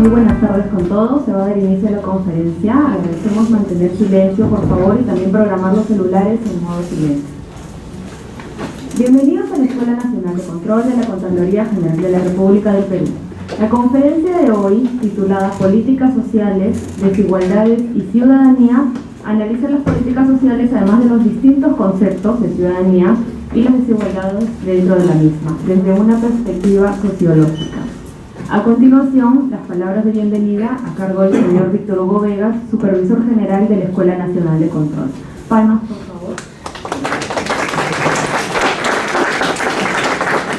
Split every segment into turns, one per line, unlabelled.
Muy buenas tardes con todos. Se va a dar inicio a la conferencia. Agradecemos mantener silencio, por favor, y también programar los celulares en modo silencio. Bienvenidos a la Escuela Nacional de Control de la Contraloría General de la República del Perú. La conferencia de hoy, titulada Políticas Sociales, Desigualdades y Ciudadanía, analiza las políticas sociales además de los distintos conceptos de ciudadanía y las desigualdades dentro de la misma, desde una perspectiva sociológica. A continuación, las palabras de bienvenida a cargo del señor Víctor Hugo Vegas, Supervisor General de la Escuela Nacional de Control. Palmas, por favor.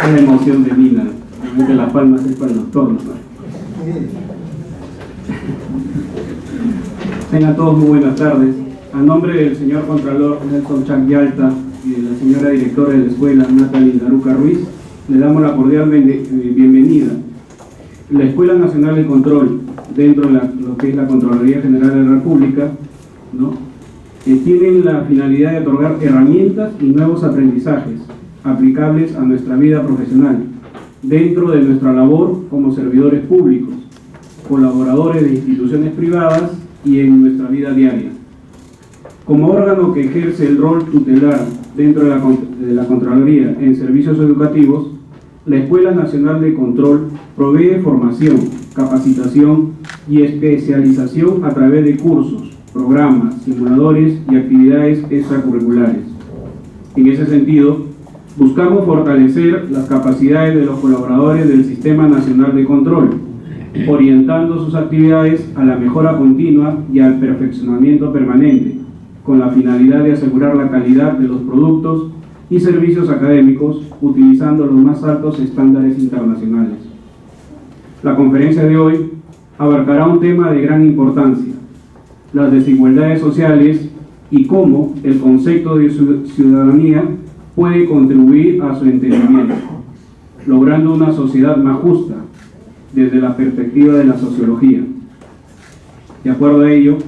Es la emoción de Mina, realmente las palmas es para el doctor, ¿no? Tengan todos muy buenas tardes. A nombre del señor Contralor Nelson Chac Yalta y de la señora directora de la escuela, Natalie Daruca Ruiz, le damos la cordial bienvenida. La Escuela Nacional de Control, dentro de lo que es la Contraloría General de la República, ¿no? Tienen la finalidad de otorgar herramientas y nuevos aprendizajes aplicables a nuestra vida profesional, dentro de nuestra labor como servidores públicos, colaboradores de instituciones privadas y en nuestra vida diaria. Como órgano que ejerce el rol tutelar dentro de la Contraloría en servicios educativos, la Escuela Nacional de Control provee formación, capacitación y especialización a través de cursos, programas, simuladores y actividades extracurriculares. En ese sentido, buscamos fortalecer las capacidades de los colaboradores del Sistema Nacional de Control, orientando sus actividades a la mejora continua y al perfeccionamiento permanente, con la finalidad de asegurar la calidad de los productos y servicios académicos, utilizando los más altos estándares internacionales. La conferencia de hoy abarcará un tema de gran importancia: las desigualdades sociales y cómo el concepto de ciudadanía puede contribuir a su entendimiento, logrando una sociedad más justa desde la perspectiva de la sociología. De acuerdo a ello,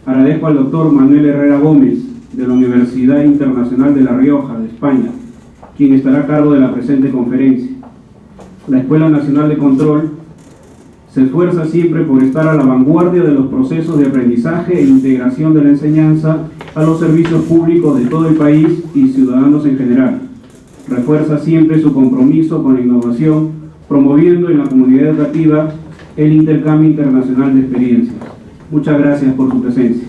agradezco al doctor Manuel Herrera Gómez, de la Universidad Internacional de La Rioja, de España, quien estará a cargo de la presente conferencia. La Escuela Nacional de Control se esfuerza siempre por estar a la vanguardia de los procesos de aprendizaje e integración de la enseñanza a los servicios públicos de todo el país y ciudadanos en general. Refuerza siempre su compromiso con la innovación, promoviendo en la comunidad educativa el intercambio internacional de experiencias. Muchas gracias por su presencia.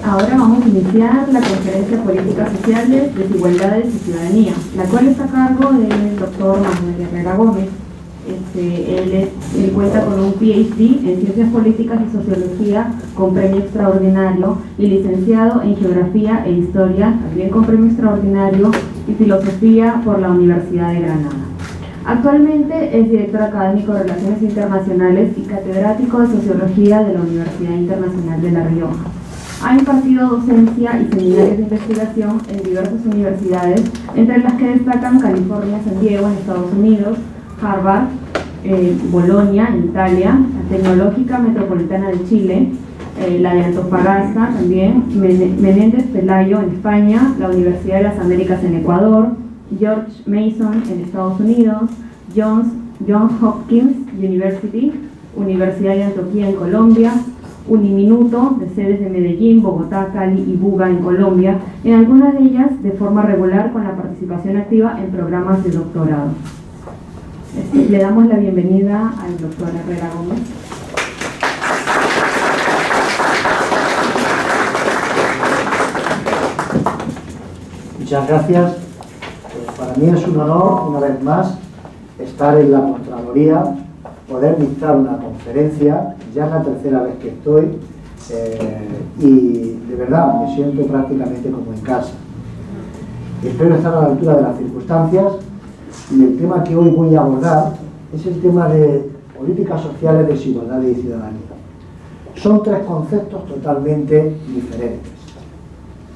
Ahora vamos a iniciar la conferencia Políticas Sociales, Desigualdades y Ciudadanía, la cual está a cargo del doctor Manuel Herrera Gómez. Él cuenta con un PhD en Ciencias Políticas y Sociología con premio extraordinario y licenciado en Geografía e Historia, también con premio extraordinario, y Filosofía por la Universidad de Granada. Actualmente es director académico de Relaciones Internacionales y catedrático de Sociología de la Universidad Internacional de La Rioja. Ha impartido docencia y seminarios de investigación en diversas universidades, entre las que destacan California, San Diego en Estados Unidos, Harvard, Bolonia en Italia, la Tecnológica Metropolitana de Chile, la de Antofagasta también, Menéndez Pelayo en España, la Universidad de las Américas en Ecuador, George Mason en Estados Unidos, Johns Hopkins University, Universidad de Antioquia en Colombia, Uniminuto, de sedes de Medellín, Bogotá, Cali y Buga en Colombia, en algunas de ellas de forma regular con la participación activa en programas de doctorado. Le damos la bienvenida al doctor Herrera Gómez.
Muchas gracias. Para mí es un honor, una vez más, estar en la Contraloría, poder dictar una conferencia, ya es la tercera vez que estoy, y de verdad me siento prácticamente como en casa. Espero estar a la altura de las circunstancias, y el tema que hoy voy a abordar es el tema de políticas sociales, desigualdades y ciudadanía. Son tres conceptos totalmente diferentes.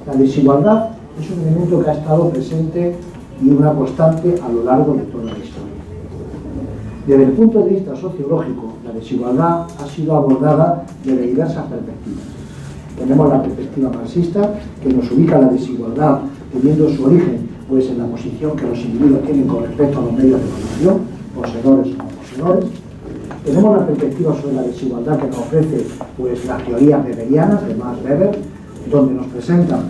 La desigualdad es un elemento que ha estado presente y una constante a lo largo de toda la historia. Desde el punto de vista sociológico, la desigualdad ha sido abordada desde diversas perspectivas. Tenemos la perspectiva marxista, que nos ubica la desigualdad teniendo su origen pues, en la posición que los individuos tienen con respecto a los medios de producción, poseedores o no poseedores. Tenemos la perspectiva sobre la desigualdad que nos ofrece pues, las teorías weberianas de Max Weber, donde nos presentan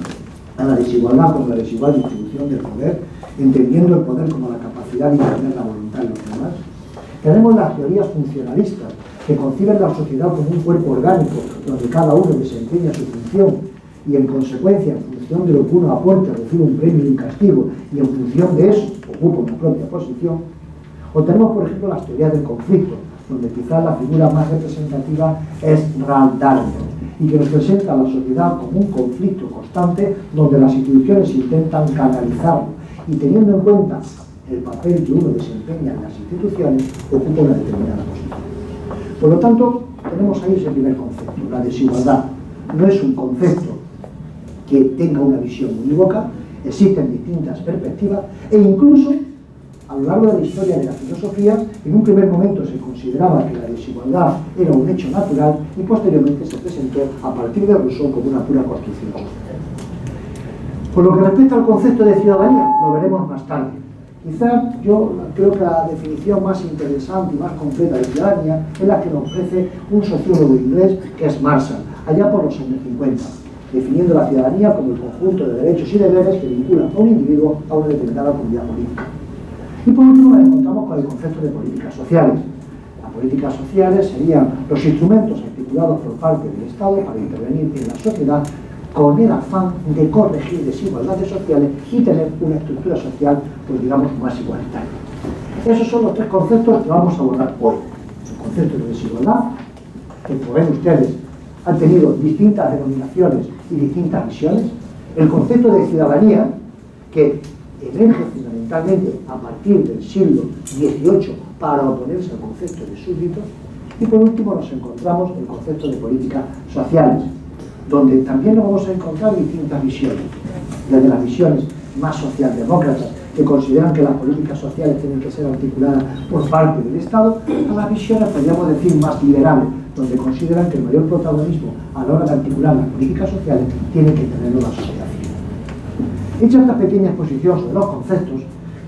a la desigualdad como la desigual distribución del poder, entendiendo el poder como la capacidad de imponer la voluntad de los demás. Tenemos las teorías funcionalistas, que conciben la sociedad como un cuerpo orgánico, donde cada uno desempeña su función y, en consecuencia, en función de lo que uno aporte, recibe un premio y un castigo, y en función de eso ocupa una propia posición. O tenemos, por ejemplo, las teorías del conflicto, donde quizás la figura más representativa es Ralph Darwin, y que nos presenta a la sociedad como un conflicto constante donde las instituciones intentan canalizarlo y, teniendo en cuenta el papel que uno desempeña en las instituciones, ocupa una determinada posición. Por lo tanto, tenemos ahí ese primer concepto, la desigualdad. No es un concepto que tenga una visión unívoca, existen distintas perspectivas e incluso a lo largo de la historia de la filosofía, en un primer momento se consideraba que la desigualdad era un hecho natural y posteriormente se presentó a partir de Rousseau como una pura construcción social. Por lo que respecta al concepto de ciudadanía, lo veremos más tarde. Quizás yo creo que la definición más interesante y más completa de ciudadanía es la que nos ofrece un sociólogo inglés que es Marshall, allá por los años 50, definiendo la ciudadanía como el conjunto de derechos y deberes que vinculan a un individuo a una determinada comunidad política. Y por último nos encontramos con el concepto de políticas sociales. Las políticas sociales serían los instrumentos articulados por parte del Estado para intervenir en la sociedad con el afán de corregir desigualdades sociales y tener una estructura social, pues digamos, más igualitaria. Esos son los tres conceptos que vamos a abordar hoy. El concepto de desigualdad, que como ven ustedes, han tenido distintas denominaciones y distintas visiones. El concepto de ciudadanía, que emerge fundamentalmente a partir del siglo XVIII para oponerse al concepto de súbditos. Y por último nos encontramos el concepto de políticas sociales, donde también nos vamos a encontrar distintas visiones, desde las visiones más socialdemócratas, que consideran que las políticas sociales tienen que ser articuladas por parte del Estado, a las visiones, podríamos decir, más liberales, donde consideran que el mayor protagonismo a la hora de articular las políticas sociales tiene que tenerlo la sociedad civil. Hecha esta pequeña exposición sobre los conceptos,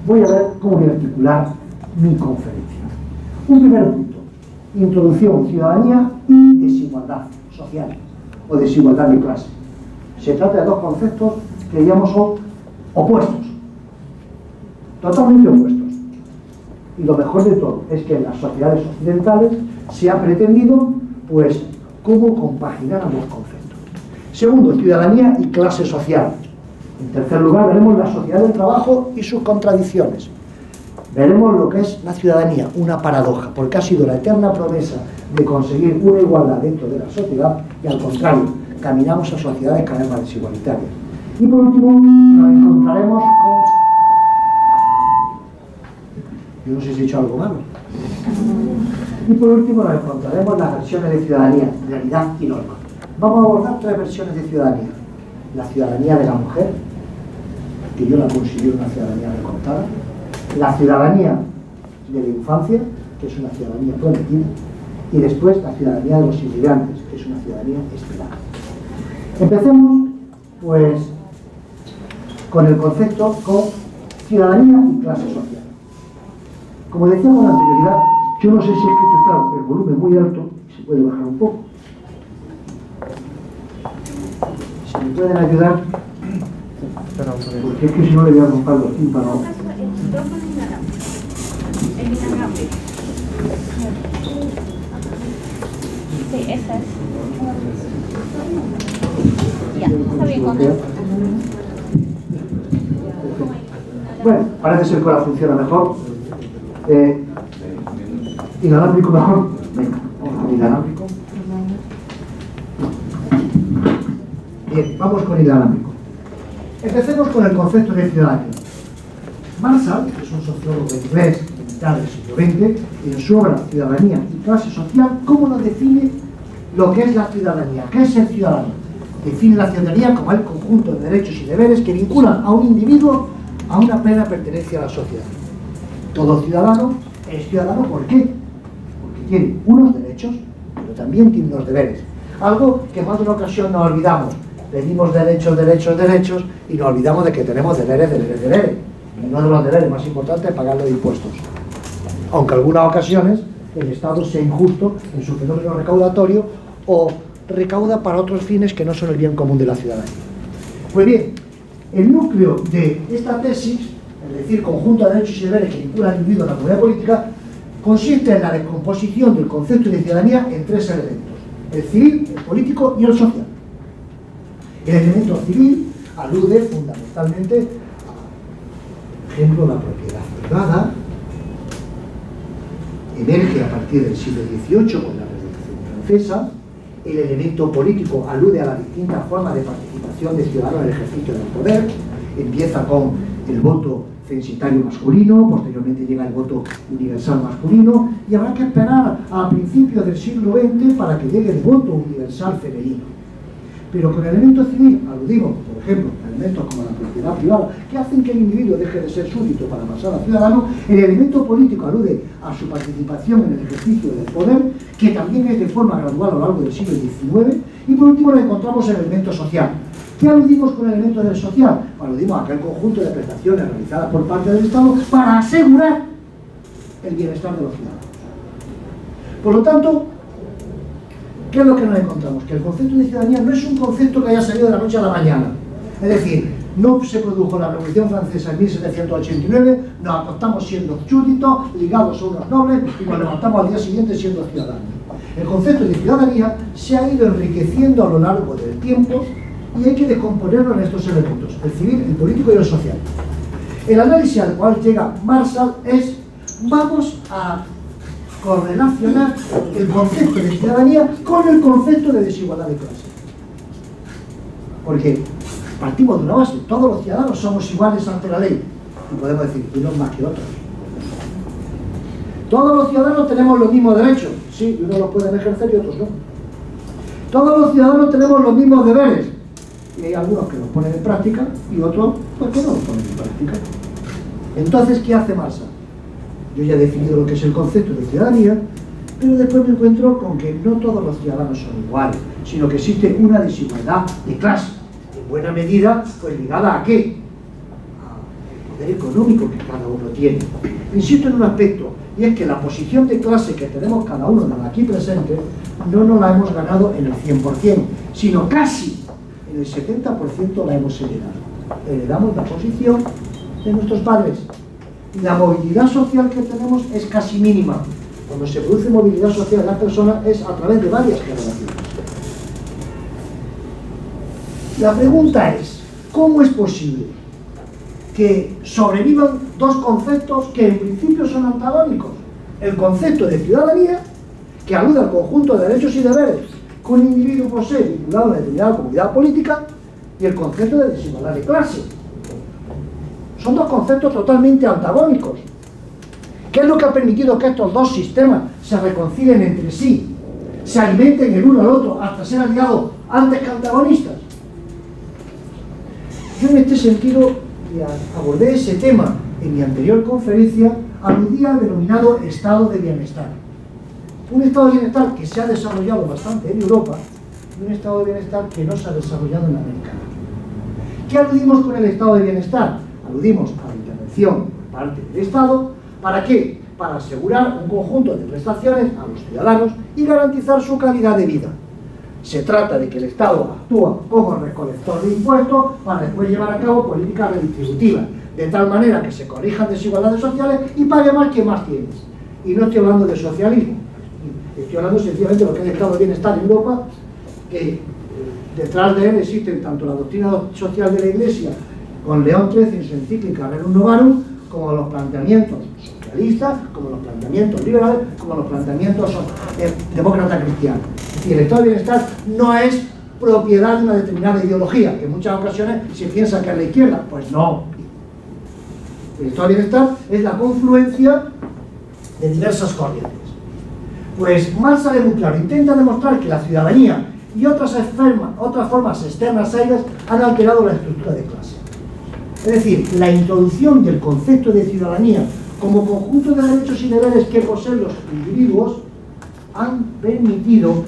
voy a ver cómo voy a articular mi conferencia. Un primer punto: introducción, ciudadanía y desigualdad social o desigualdad de clase. Se trata de dos conceptos que digamos son opuestos, totalmente opuestos. Y lo mejor de todo es que en las sociedades occidentales se ha pretendido, pues, cómo compaginar ambos conceptos. Segundo, ciudadanía y clase social. En tercer lugar, veremos la sociedad del trabajo y sus contradicciones. Veremos lo que es la ciudadanía, una paradoja, porque ha sido la eterna promesa de conseguir una igualdad dentro de la sociedad y, al contrario, caminamos a sociedades cada vez más desigualitarias. Y por último, nos encontraremos con... Yo no sé si he dicho algo malo. Y por último, nos encontraremos las versiones de ciudadanía, realidad y norma. Vamos a abordar tres versiones de ciudadanía. La ciudadanía de la mujer, que yo la considero una ciudadanía recortada. La ciudadanía de la infancia, que es una ciudadanía prometida. Y después la ciudadanía de los inmigrantes, que es una ciudadanía esperada. Empecemos, pues, con el concepto con ciudadanía y clase social. Como decía con anterioridad, yo no sé si es que esto está el volumen muy alto, se puede bajar un poco. Si me pueden ayudar, porque es que si no le voy a romper los tímpanos.
Sí, esa es. Ya, está bien con eso.
Bueno, parece ser que ahora funciona mejor. Inalámbrico mejor. Venga, vamos con inalámbrico. Bien, vamos con inalámbrico. Empecemos con el concepto de ciudadanía. Marshall, que es un sociólogo inglés de mitad del siglo XX, en su obra Ciudadanía y clase social, ¿cómo nos define lo que es la ciudadanía? ¿Qué es el ciudadano? Define la ciudadanía como el conjunto de derechos y deberes que vinculan a un individuo a una plena pertenencia a la sociedad. Todo ciudadano es ciudadano, ¿por qué? Porque tiene unos derechos, pero también tiene unos deberes. Algo que en más de una ocasión nos olvidamos, pedimos derechos, derechos, derechos, y nos olvidamos de que tenemos deberes, deberes, deberes. Y uno de los deberes más importantes es pagar los impuestos. Aunque en algunas ocasiones el Estado sea injusto en su fenómeno recaudatorio o recauda para otros fines que no son el bien común de la ciudadanía. Pues bien, el núcleo de esta tesis, es decir, conjunto de derechos y deberes que vinculan al individuo a la comunidad política, consiste en la descomposición del concepto de ciudadanía en tres elementos: el civil, el político y el social. El elemento civil alude fundamentalmente a, por ejemplo, la propiedad privada, emerge a partir del siglo XVIII con la Revolución Francesa. El elemento político alude a las distintas formas de participación de ciudadanos en el ejercicio del poder. Empieza con el voto censitario masculino, posteriormente llega el voto universal masculino, y habrá que esperar a principios del siglo XX para que llegue el voto universal femenino. Pero con el elemento civil aludimos, por ejemplo, a elementos como la propiedad privada, que hacen que el individuo deje de ser súbdito para pasar a ciudadano. El elemento político alude a su participación en el ejercicio del poder, que también es de forma gradual a lo largo del siglo XIX. Y por último lo encontramos en el elemento social. ¿Qué aludimos con el elemento del social? Aludimos a aquel conjunto de prestaciones realizadas por parte del Estado para asegurar el bienestar de los ciudadanos. Por lo tanto, ¿qué es lo que nos encontramos? Que el concepto de ciudadanía no es un concepto que haya salido de la noche a la mañana. Es decir, no se produjo la Revolución Francesa en 1789, nos acostamos siendo súbditos, ligados a unos nobles, y nos levantamos al día siguiente siendo ciudadanos. El concepto de ciudadanía se ha ido enriqueciendo a lo largo del tiempo y hay que descomponerlo en estos elementos: el civil, el político y el social. El análisis al cual llega Marshall es: vamos a correlacionar el concepto de ciudadanía con el concepto de desigualdad de clase. Porque partimos de una base: todos los ciudadanos somos iguales ante la ley, y podemos decir unos más que otros. Todos los ciudadanos tenemos los mismos derechos, sí, y unos los pueden ejercer y otros no. Todos los ciudadanos tenemos los mismos deberes, y hay algunos que los ponen en práctica y otros pues que no los ponen en práctica. Entonces, ¿qué hace Marshall? Yo ya he definido lo que es el concepto de ciudadanía, pero después me encuentro con que no todos los ciudadanos son iguales, sino que existe una desigualdad de clase, en buena medida pues ligada a ¿qué? Al poder económico que cada uno tiene. Insisto en un aspecto, y es que la posición de clase que tenemos cada uno de los aquí presentes no nos la hemos ganado en el 100%, sino casi en el 70% la hemos heredado. Heredamos la posición de nuestros padres. La movilidad social que tenemos es casi mínima. Cuando se produce movilidad social en las personas es a través de varias generaciones. La pregunta es: ¿cómo es posible que sobrevivan dos conceptos que en principio son antagónicos? El concepto de ciudadanía, que alude al conjunto de derechos y deberes que un individuo posee vinculado a una determinada comunidad política, y el concepto de desigualdad de clase. Son dos conceptos totalmente antagónicos. ¿Qué es lo que ha permitido que estos dos sistemas se reconcilien entre sí, se alimenten el uno al otro hasta ser aliados antes que antagonistas? Yo en este sentido abordé ese tema en mi anterior conferencia, aludía al denominado estado de bienestar. Un estado de bienestar que se ha desarrollado bastante en Europa y un estado de bienestar que no se ha desarrollado en América. ¿Qué aludimos con el estado de bienestar? Aludimos a la intervención por parte del Estado. ¿Para qué? Para asegurar un conjunto de prestaciones a los ciudadanos y garantizar su calidad de vida. Se trata de que el Estado actúa como recolector de impuestos para después llevar a cabo políticas redistributivas, de tal manera que se corrijan desigualdades sociales y pague más quien más tiene. Y no estoy hablando de socialismo, estoy hablando sencillamente de lo que es el estado de bienestar en Europa, que detrás de él existen tanto la doctrina social de la Iglesia, con León XIII en su encíclica Rerum Novarum, como los planteamientos socialistas, como los planteamientos liberales, como los planteamientos demócratas cristianos. Es decir, el estado de bienestar no es propiedad de una determinada ideología, que en muchas ocasiones se piensa que es la izquierda. Pues no. El estado de bienestar es la confluencia de diversas corrientes. Pues Marshall es muy claro, intenta demostrar que la ciudadanía y otras formas externas a ellas han alterado la estructura de clase. Es decir, la introducción del concepto de ciudadanía como conjunto de derechos y deberes que poseen los individuos han permitido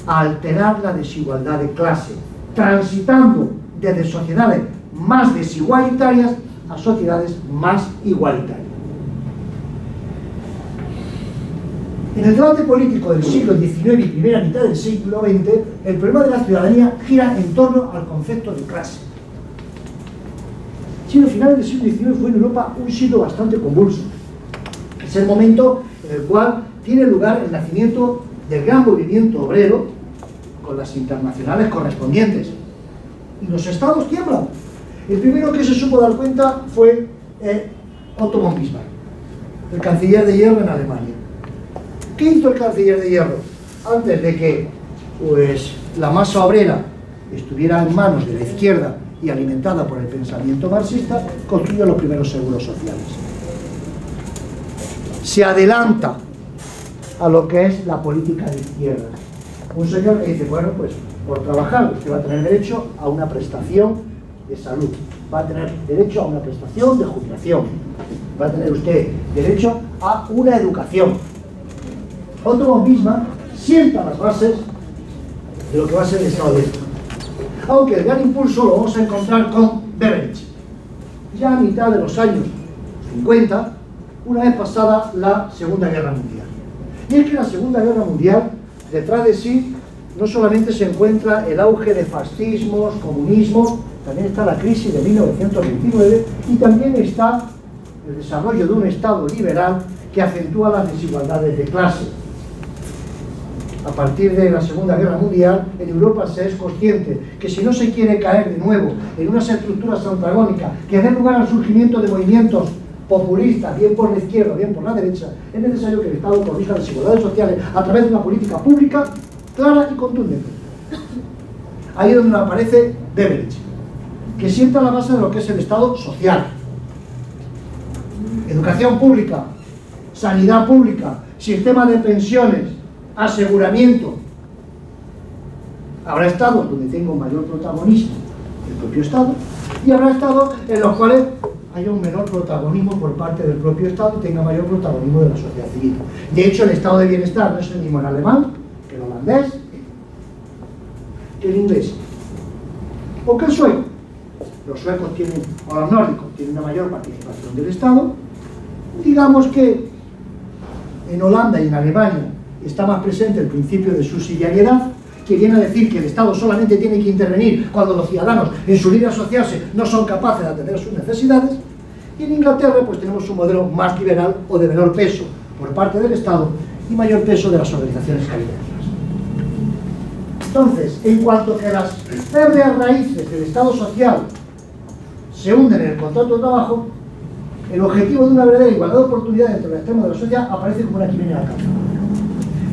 alterar la desigualdad de clase, transitando desde sociedades más desigualitarias a sociedades más igualitarias. En el debate político del siglo XIX y primera mitad del siglo XX, el problema de la ciudadanía gira en torno al concepto de clase. Si al final del siglo XIX fue en Europa un siglo bastante convulso. Es el momento en el cual tiene lugar el nacimiento del gran movimiento obrero, con las internacionales correspondientes. Y los estados tiemblan. El primero que se supo dar cuenta fue Otto von Bismarck, el canciller de hierro en Alemania. ¿Qué hizo el canciller de hierro? Antes de que la masa obrera estuviera en manos de la izquierda y alimentada por el pensamiento marxista, construyó los primeros seguros sociales. Se adelanta a lo que es la política de izquierda. Un señor que dice, bueno, pues por trabajar usted va a tener derecho a una prestación de salud, va a tener derecho a una prestación de jubilación, va a tener usted derecho a una educación. Otto von Bismarck sienta las bases de lo que va a ser el Estado de Derecho. Aunque el gran impulso lo vamos a encontrar con Beveridge, ya a mitad de los años 50, una vez pasada la Segunda Guerra Mundial. Y es que la Segunda Guerra Mundial, detrás de sí, no solamente se encuentra el auge de fascismos, comunismos, también está la crisis de 1929 y también está el desarrollo de un Estado liberal que acentúa las desigualdades de clase. A partir de la Segunda Guerra Mundial, en Europa se es consciente que si no se quiere caer de nuevo en unas estructuras antagónicas que den lugar al surgimiento de movimientos populistas, bien por la izquierda, bien por la derecha, es necesario que el Estado corrija las desigualdades sociales a través de una política pública clara y contundente. Ahí es donde aparece Beveridge, que sienta la base de lo que es el Estado social. Educación pública, sanidad pública, sistema de pensiones, aseguramiento. Habrá estados donde tenga un mayor protagonismo el propio Estado y habrá estados en los cuales haya un menor protagonismo por parte del propio Estado y tenga mayor protagonismo de la sociedad civil. De hecho, el estado de bienestar no es el mismo en alemán que el holandés, que el inglés o que el sueco. Los suecos tienen, o los nórdicos, tienen una mayor participación del Estado. Digamos que en Holanda y en Alemania está más presente el principio de subsidiariedad, que viene a decir que el Estado solamente tiene que intervenir cuando los ciudadanos en su libre asociarse no son capaces de atender sus necesidades. Y en Inglaterra pues tenemos un modelo más liberal o de menor peso por parte del Estado y mayor peso de las organizaciones caritativas. Entonces, en cuanto que las férreas raíces del Estado social se hunden en el contrato de trabajo, el objetivo de una verdadera igualdad de oportunidades entre los extremos de la sociedad aparece como una quimera alcanzada.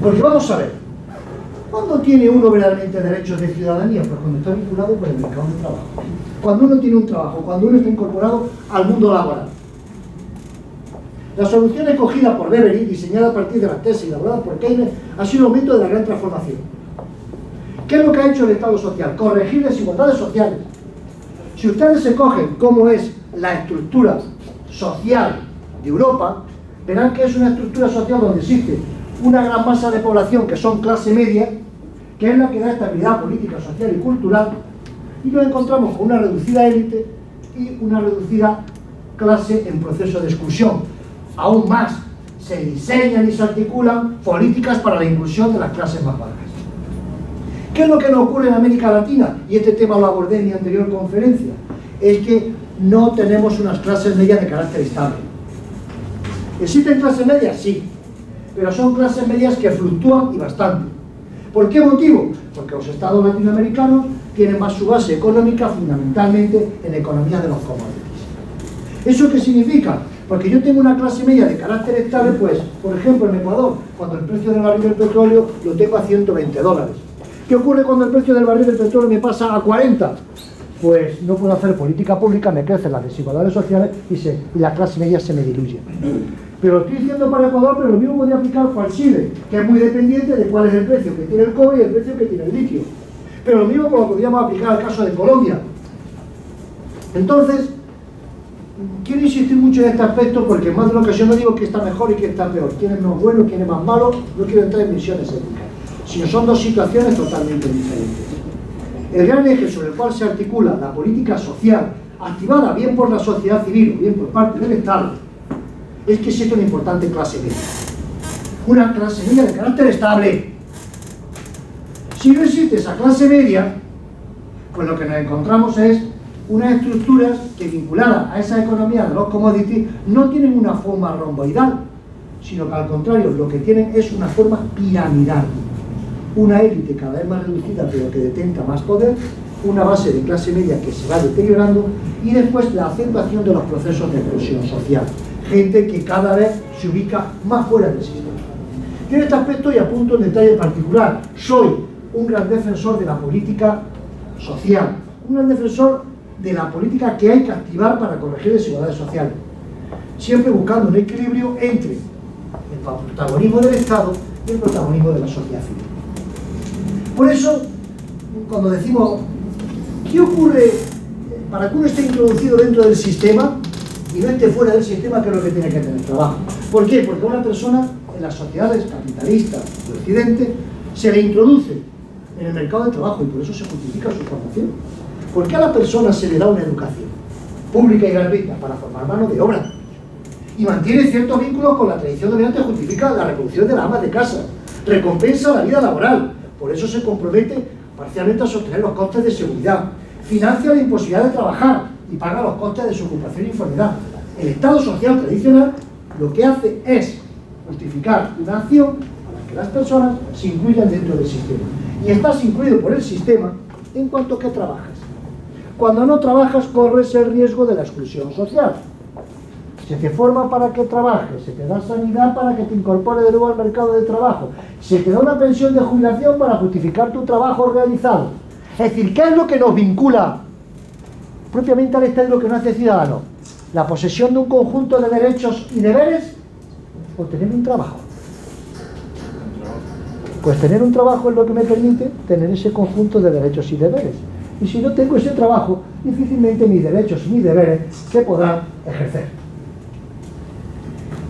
Porque vamos a ver, ¿cuándo tiene uno verdaderamente derechos de ciudadanía? Pues cuando está vinculado con el mercado de trabajo. Cuando uno tiene un trabajo, cuando uno está incorporado al mundo laboral. La solución escogida por Beveridge, diseñada a partir de las tesis elaboradas por Keynes, ha sido el aumento de la gran transformación. ¿Qué es lo que ha hecho el Estado social? Corregir desigualdades sociales. Si ustedes se cogen cómo es la estructura social de Europa, verán que es una estructura social donde existe una gran masa de población que son clase media, que es la que da estabilidad política, social y cultural, y nos encontramos con una reducida élite y una reducida clase en proceso de exclusión. Aún más, se diseñan y se articulan políticas para la inclusión de las clases más bajas. ¿Qué es lo que nos ocurre en América Latina? Y este tema lo abordé en mi anterior conferencia. Es que no tenemos unas clases medias de carácter estable. ¿Existen clases medias? Sí. Pero son clases medias que fluctúan y bastante. ¿Por qué motivo? Porque los estados latinoamericanos tienen más su base económica fundamentalmente en la economía de los commodities. ¿Eso qué significa? Porque yo tengo una clase media de carácter estable, pues, por ejemplo, en Ecuador, cuando el precio del barril del petróleo lo tengo a $120. ¿Qué ocurre cuando el precio del barril del petróleo me pasa a 40? Pues no puedo hacer política pública, me crecen las desigualdades sociales y la clase media se me diluye. Pero lo estoy diciendo para Ecuador, pero lo mismo podría aplicar para Chile, que es muy dependiente de cuál es el precio que tiene el cobre y el precio que tiene el litio. Pero lo mismo lo podríamos aplicar al caso de Colombia. Entonces, quiero insistir mucho en este aspecto porque en más de una ocasión no digo que está mejor y que está peor, quién es más bueno, quién es más malo, no quiero entrar en visiones éticas, sino son dos situaciones totalmente diferentes. el gran eje sobre el cual se articula la política social, activada bien por la sociedad civil o bien por parte del Estado, es que existe una importante clase media. Una clase media de carácter estable. Si no existe esa clase media, pues lo que nos encontramos es unas estructuras que, vinculadas a esa economía de los commodities, no tienen una forma romboidal, sino que al contrario, lo que tienen es una forma piramidal. Una élite cada vez más reducida, pero que detenta más poder, una base de clase media que se va deteriorando, y después la acentuación de los procesos de exclusión social. Gente que cada vez se ubica más fuera del sistema. Y en este aspecto, y apunto en detalle particular, soy un gran defensor de la política social, un gran defensor de la política que hay que activar para corregir desigualdades sociales, siempre buscando un equilibrio entre el protagonismo del Estado y el protagonismo de la sociedad civil. Por eso, cuando decimos, ¿qué ocurre para que uno esté introducido dentro del sistema y no esté fuera del sistema? Que es lo que tiene que tener trabajo. ¿Por qué? Porque a una persona en las sociedades capitalistas de Occidente se le introduce en el mercado de trabajo y por eso se justifica su formación. ¿Por qué a la persona se le da una educación pública y gratuita? Para formar mano de obra. Y mantiene ciertos vínculos con la tradición dominante, justifica la reproducción de las amas de casa, recompensa la vida laboral, por eso se compromete parcialmente a sostener los costes de seguridad, financia la imposibilidad de trabajar y paga los costes de su ocupación y enfermedad. El Estado social tradicional lo que hace es justificar una acción para que las personas se incluyan dentro del sistema. Y estás incluido por el sistema en cuanto que trabajas. Cuando no trabajas, corres el riesgo de la exclusión social. Se te forma para que trabajes, se te da sanidad para que te incorpores de nuevo al mercado de trabajo, se te da una pensión de jubilación para justificar tu trabajo realizado. Es decir, ¿qué es lo que nos vincula propiamente al Estado y lo que nos hace ciudadanos? La posesión de un conjunto de derechos y deberes o tener un trabajo. Pues tener un trabajo es lo que me permite tener ese conjunto de derechos y deberes. Y si no tengo ese trabajo, difícilmente mis derechos y mis deberes se podrán ejercer.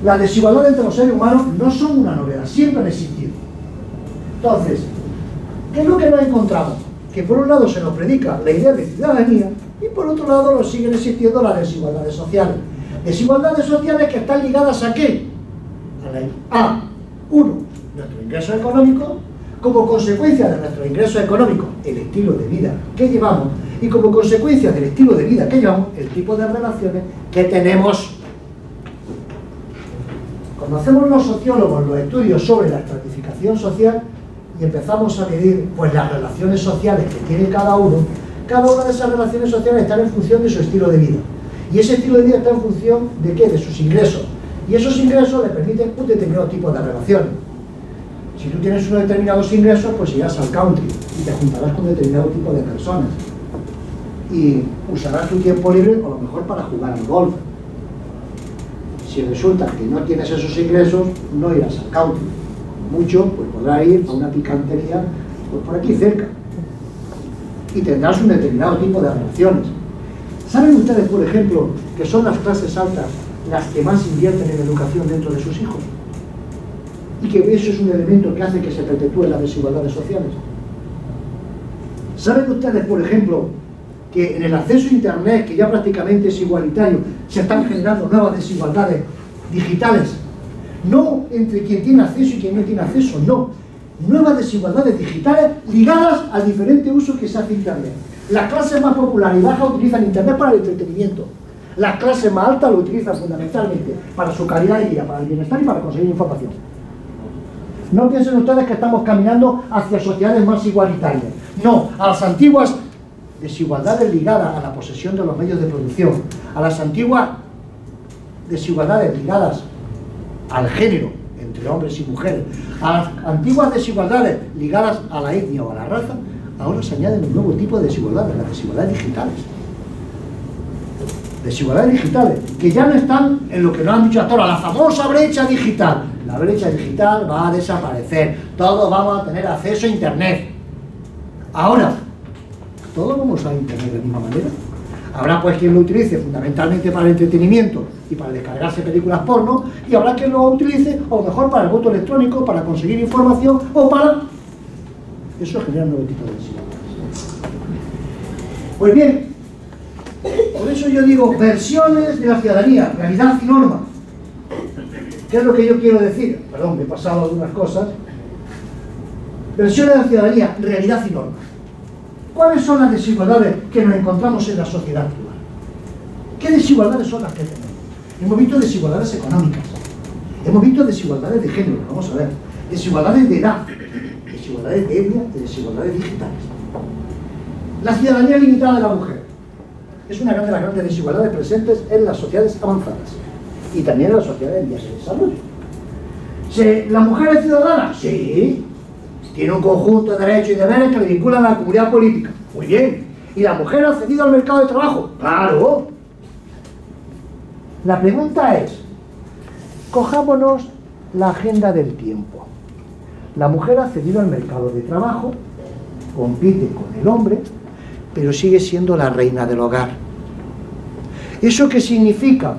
Las desigualdades entre los seres humanos no son una novedad, siempre han existido. Entonces, ¿qué es lo que nos encontramos? Que por un lado se nos predica la idea de ciudadanía y por otro lado nos siguen existiendo las desigualdades sociales. Desigualdades sociales que están ligadas ¿a qué? A, uno, nuestro ingreso económico, como consecuencia de nuestro ingreso económico, el estilo de vida que llevamos, y como consecuencia del estilo de vida que llevamos, el tipo de relaciones que tenemos. Conocemos los sociólogos los estudios sobre la estratificación social y empezamos a medir pues las relaciones sociales que tiene cada una de esas relaciones sociales están en función de su estilo de vida. Y ese estilo de vida está en función ¿de qué? De sus ingresos. Y esos ingresos le permiten un determinado tipo de relaciones. Si tú tienes unos determinados ingresos, pues irás al country y te juntarás con determinado tipo de personas. Y usarás tu tiempo libre a lo mejor para jugar al golf. Si resulta que no tienes esos ingresos, no irás al country. Mucho, pues podrás ir a una picantería pues por aquí cerca. Y tendrás un determinado tipo de relaciones. ¿Saben ustedes, por ejemplo, que son las clases altas las que más invierten en educación dentro de sus hijos? Y que eso es un elemento que hace que se perpetúen las desigualdades sociales. ¿Saben ustedes, por ejemplo, que en el acceso a Internet, que ya prácticamente es igualitario, se están generando nuevas desigualdades digitales? No entre quien tiene acceso y quien no tiene acceso, no. Nuevas desigualdades digitales ligadas al diferente uso que se hace de Internet. Las clases más populares y bajas utilizan Internet para el entretenimiento. Las clases más altas lo utilizan fundamentalmente para su calidad de vida, para el bienestar y para conseguir información. No piensen ustedes que estamos caminando hacia sociedades más igualitarias. No, a las antiguas desigualdades ligadas a la posesión de los medios de producción, a las antiguas desigualdades ligadas al género entre hombres y mujeres, a las antiguas desigualdades ligadas a la etnia o a la raza, ahora se añaden un nuevo tipo de desigualdades, las desigualdades digitales. Desigualdades digitales, que ya no están en lo que nos han dicho hasta ahora, la famosa brecha digital. La brecha digital va a desaparecer, todos vamos a tener acceso a Internet. Ahora, ¿todos vamos a Internet de la misma manera? Habrá pues quien lo utilice fundamentalmente para el entretenimiento y para descargarse películas porno, y habrá quien lo utilice a lo mejor para el voto electrónico, para conseguir información o para... Eso genera un nuevo tipo de desigualdades. Pues bien, por eso yo digo versiones de la ciudadanía, realidad y norma. ¿Qué es lo que yo quiero decir? Perdón, me he pasado algunas cosas. Versiones de la ciudadanía, realidad y norma. ¿Cuáles son las desigualdades que nos encontramos en la sociedad actual? ¿Qué desigualdades son las que tenemos? Hemos visto desigualdades económicas, hemos visto desigualdades de género, vamos a ver, desigualdades de edad, desigualdades de etnia y desigualdades digitales. La ciudadanía limitada de la mujer es una de las grandes desigualdades presentes en las sociedades avanzadas y también en las sociedades en vías de desarrollo. ¿La mujer es ciudadana? Sí. Tiene un conjunto de derechos y deberes que le vinculan a la comunidad política. Muy bien. ¿Y la mujer ha accedido al mercado de trabajo? ¡Claro! La pregunta es, cojámonos la agenda del tiempo. La mujer ha accedido al mercado de trabajo, compite con el hombre, pero sigue siendo la reina del hogar. ¿Eso qué significa?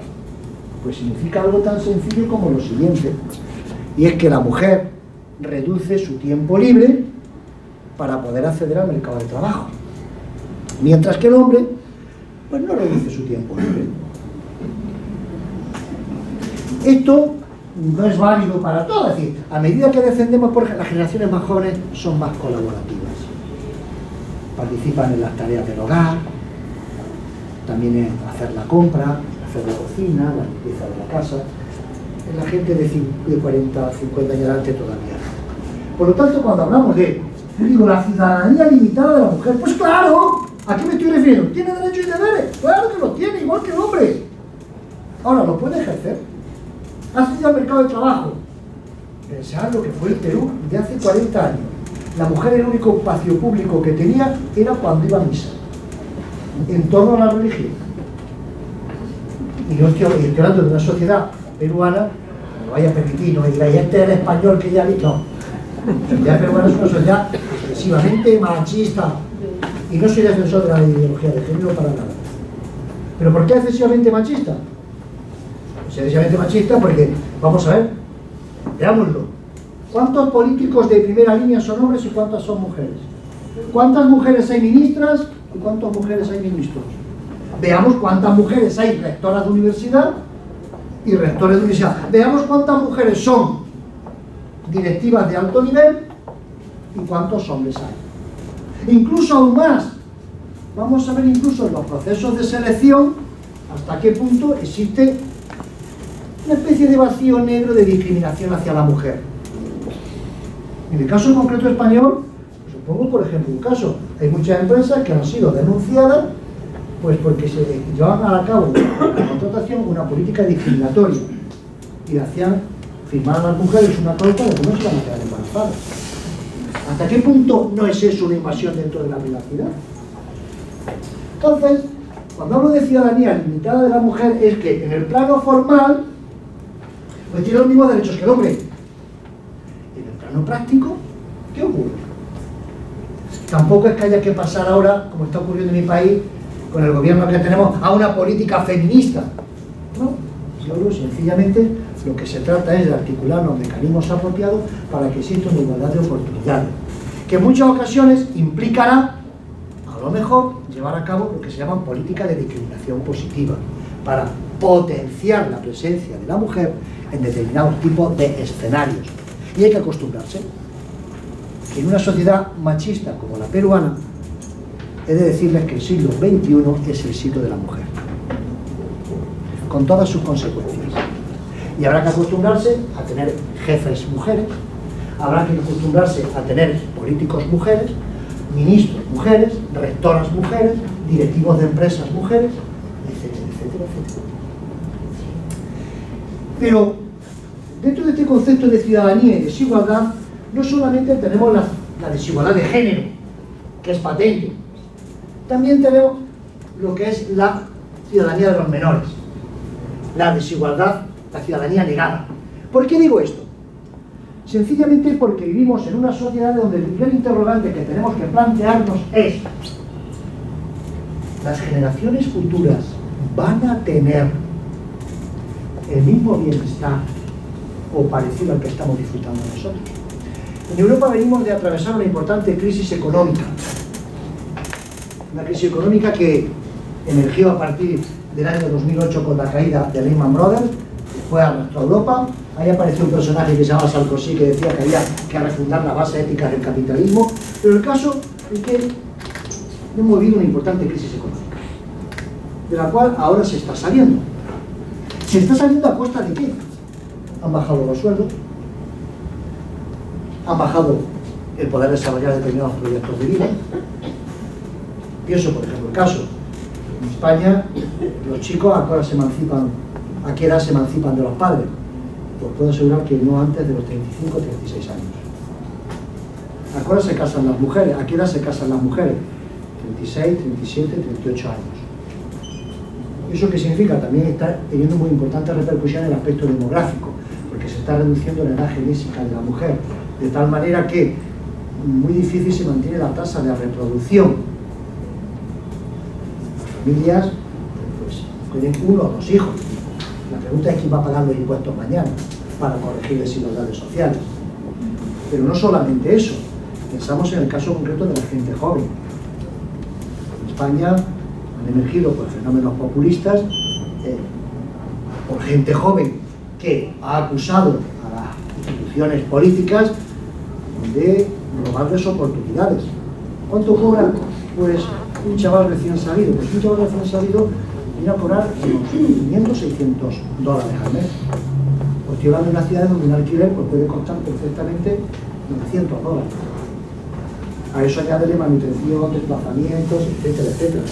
Pues significa algo tan sencillo como lo siguiente, y es que la mujer reduce su tiempo libre para poder acceder al mercado de trabajo, mientras que el hombre pues no reduce su tiempo libre. Esto no es válido para todo, es decir, a medida que descendemos, por ejemplo, las generaciones más jóvenes son más colaborativas, participan en las tareas del hogar, también en hacer la compra, hacer la cocina, la limpieza de la casa. La gente de 40, 50 años adelante todavía. Por lo tanto, cuando hablamos de, digo, la ciudadanía limitada de la mujer, pues claro, ¿a qué me estoy refiriendo? ¿Tiene derechos y deberes? Claro que los tiene, igual que el hombre. Ahora, ¿lo puede ejercer? ¿Ha accedido al mercado de trabajo? Pensad lo que fue el Perú de hace 40 años. La mujer, el único espacio público que tenía era cuando iba a misa, en torno a la religión. Y yo estoy hablando de una sociedad peruana, me vaya a permitir, no me digáis, este es el español que ya ha dicho. La sociedad peruana es una sociedad excesivamente machista, y no soy defensor de la ideología de género para nada. ¿Pero por qué excesivamente machista? Pues excesivamente machista porque, vamos a ver, veámoslo. ¿Cuántos políticos de primera línea son hombres y cuántas son mujeres? ¿Cuántas mujeres hay ministras y cuántas mujeres hay ministros? Veamos cuántas mujeres hay rectoras de universidad y rectores de universidad. Veamos cuántas mujeres son directivas de alto nivel y cuántos hombres hay. Incluso aún más, vamos a ver incluso en los procesos de selección hasta qué punto existe una especie de vacío negro de discriminación hacia la mujer. En el caso concreto español, pues supongo por ejemplo un caso, hay muchas empresas que han sido denunciadas pues porque se llevaban a cabo en la contratación una política discriminatoria y le hacían firmar a las mujeres una carta de que no se van a quedar embarazadas. ¿Hasta qué punto no es eso una invasión dentro de la privacidad? Entonces, cuando hablo de ciudadanía limitada de la mujer, es que en el plano formal pues tiene los mismos derechos que el hombre. En el plano práctico, ¿qué ocurre? Tampoco es que haya que pasar ahora, como está ocurriendo en mi país, con el gobierno que tenemos, a una política feminista. No, solo sencillamente lo que se trata es de articular los mecanismos apropiados para que exista una igualdad de oportunidades, que en muchas ocasiones implicará, a lo mejor, llevar a cabo lo que se llaman políticas de discriminación positiva, para potenciar la presencia de la mujer en determinados tipos de escenarios. Y hay que acostumbrarse que en una sociedad machista como la peruana, he de decirles que el siglo XXI es el siglo de la mujer, con todas sus consecuencias. Y habrá que acostumbrarse a tener jefes mujeres, habrá que acostumbrarse a tener políticos mujeres, ministros mujeres, rectoras mujeres, directivos de empresas mujeres, etcétera, etcétera, etcétera. Pero dentro de este concepto de ciudadanía y desigualdad, no solamente tenemos la desigualdad de género, que es patente, también tenemos lo que es la ciudadanía de los menores, la desigualdad, la ciudadanía negada. ¿Por qué digo esto? Sencillamente porque vivimos en una sociedad donde el primer interrogante que tenemos que plantearnos es: ¿las generaciones futuras van a tener el mismo bienestar o parecido al que estamos disfrutando nosotros? En Europa venimos de atravesar una importante crisis económica. Una crisis económica que emergió a partir del año 2008 con la caída de Lehman Brothers, fue a nuestra Europa. Ahí apareció un personaje que se llama Sarkozy, que decía que había que refundar la base ética del capitalismo. Pero el caso es que hemos vivido una importante crisis económica, de la cual ahora se está saliendo. ¿Se está saliendo a costa de qué? Han bajado los sueldos, han bajado el poder desarrollar determinados proyectos de vida. Pienso, por ejemplo, el caso. En España, los chicos a qué edad se emancipan de los padres. Pues puedo asegurar que no antes de los 35 o 36 años. ¿A qué hora se casan las mujeres? ¿A qué edad se casan las mujeres? 36, 37, 38 años. ¿Eso qué significa? También está teniendo muy importante repercusión en el aspecto demográfico, porque se está reduciendo la edad genésica de la mujer, de tal manera que muy difícil se mantiene la tasa de reproducción. Las familias pues, tienen 1 o 2 hijos. La pregunta es quién va a pagar los impuestos mañana para corregir desigualdades sociales. Pero no solamente eso, pensamos en el caso concreto de la gente joven. En España han emergido pues, fenómenos populistas por gente joven que ha acusado a las instituciones políticas de robarles oportunidades. ¿Cuánto cobra? Pues un chaval recién salido. Pues un chaval recién salido viene a cobrar unos 500, 600 dólares al mes. Pues estoy hablando de una ciudad donde un alquiler pues, puede costar perfectamente 900 dólares. A eso añádele manutención, desplazamientos, etcétera, etcétera.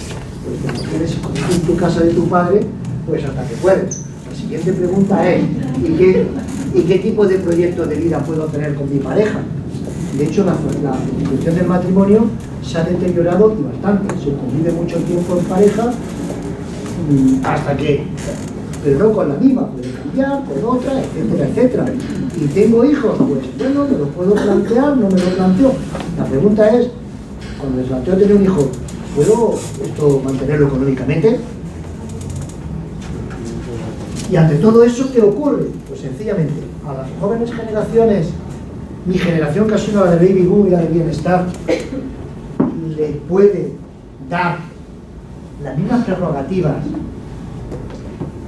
Pues te mantienes en tu casa de tu padre, pues hasta que puedes. La siguiente pregunta es, ¿y qué tipo de proyecto de vida puedo tener con mi pareja? De hecho, la institución del matrimonio se ha deteriorado y bastante. Se convive mucho tiempo en pareja hasta que, pero no con la misma, puede cambiar, con otra, etcétera, etcétera. Y tengo hijos, pues bueno, me lo puedo plantear, no me lo planteo. La pregunta es, cuando me planteo tener un hijo, ¿puedo esto mantenerlo económicamente? Y ante todo eso, ¿qué ocurre? Pues sencillamente, a las jóvenes generaciones, mi generación que ha sido la de Baby Boom y la de Bienestar, le puede dar las mismas prerrogativas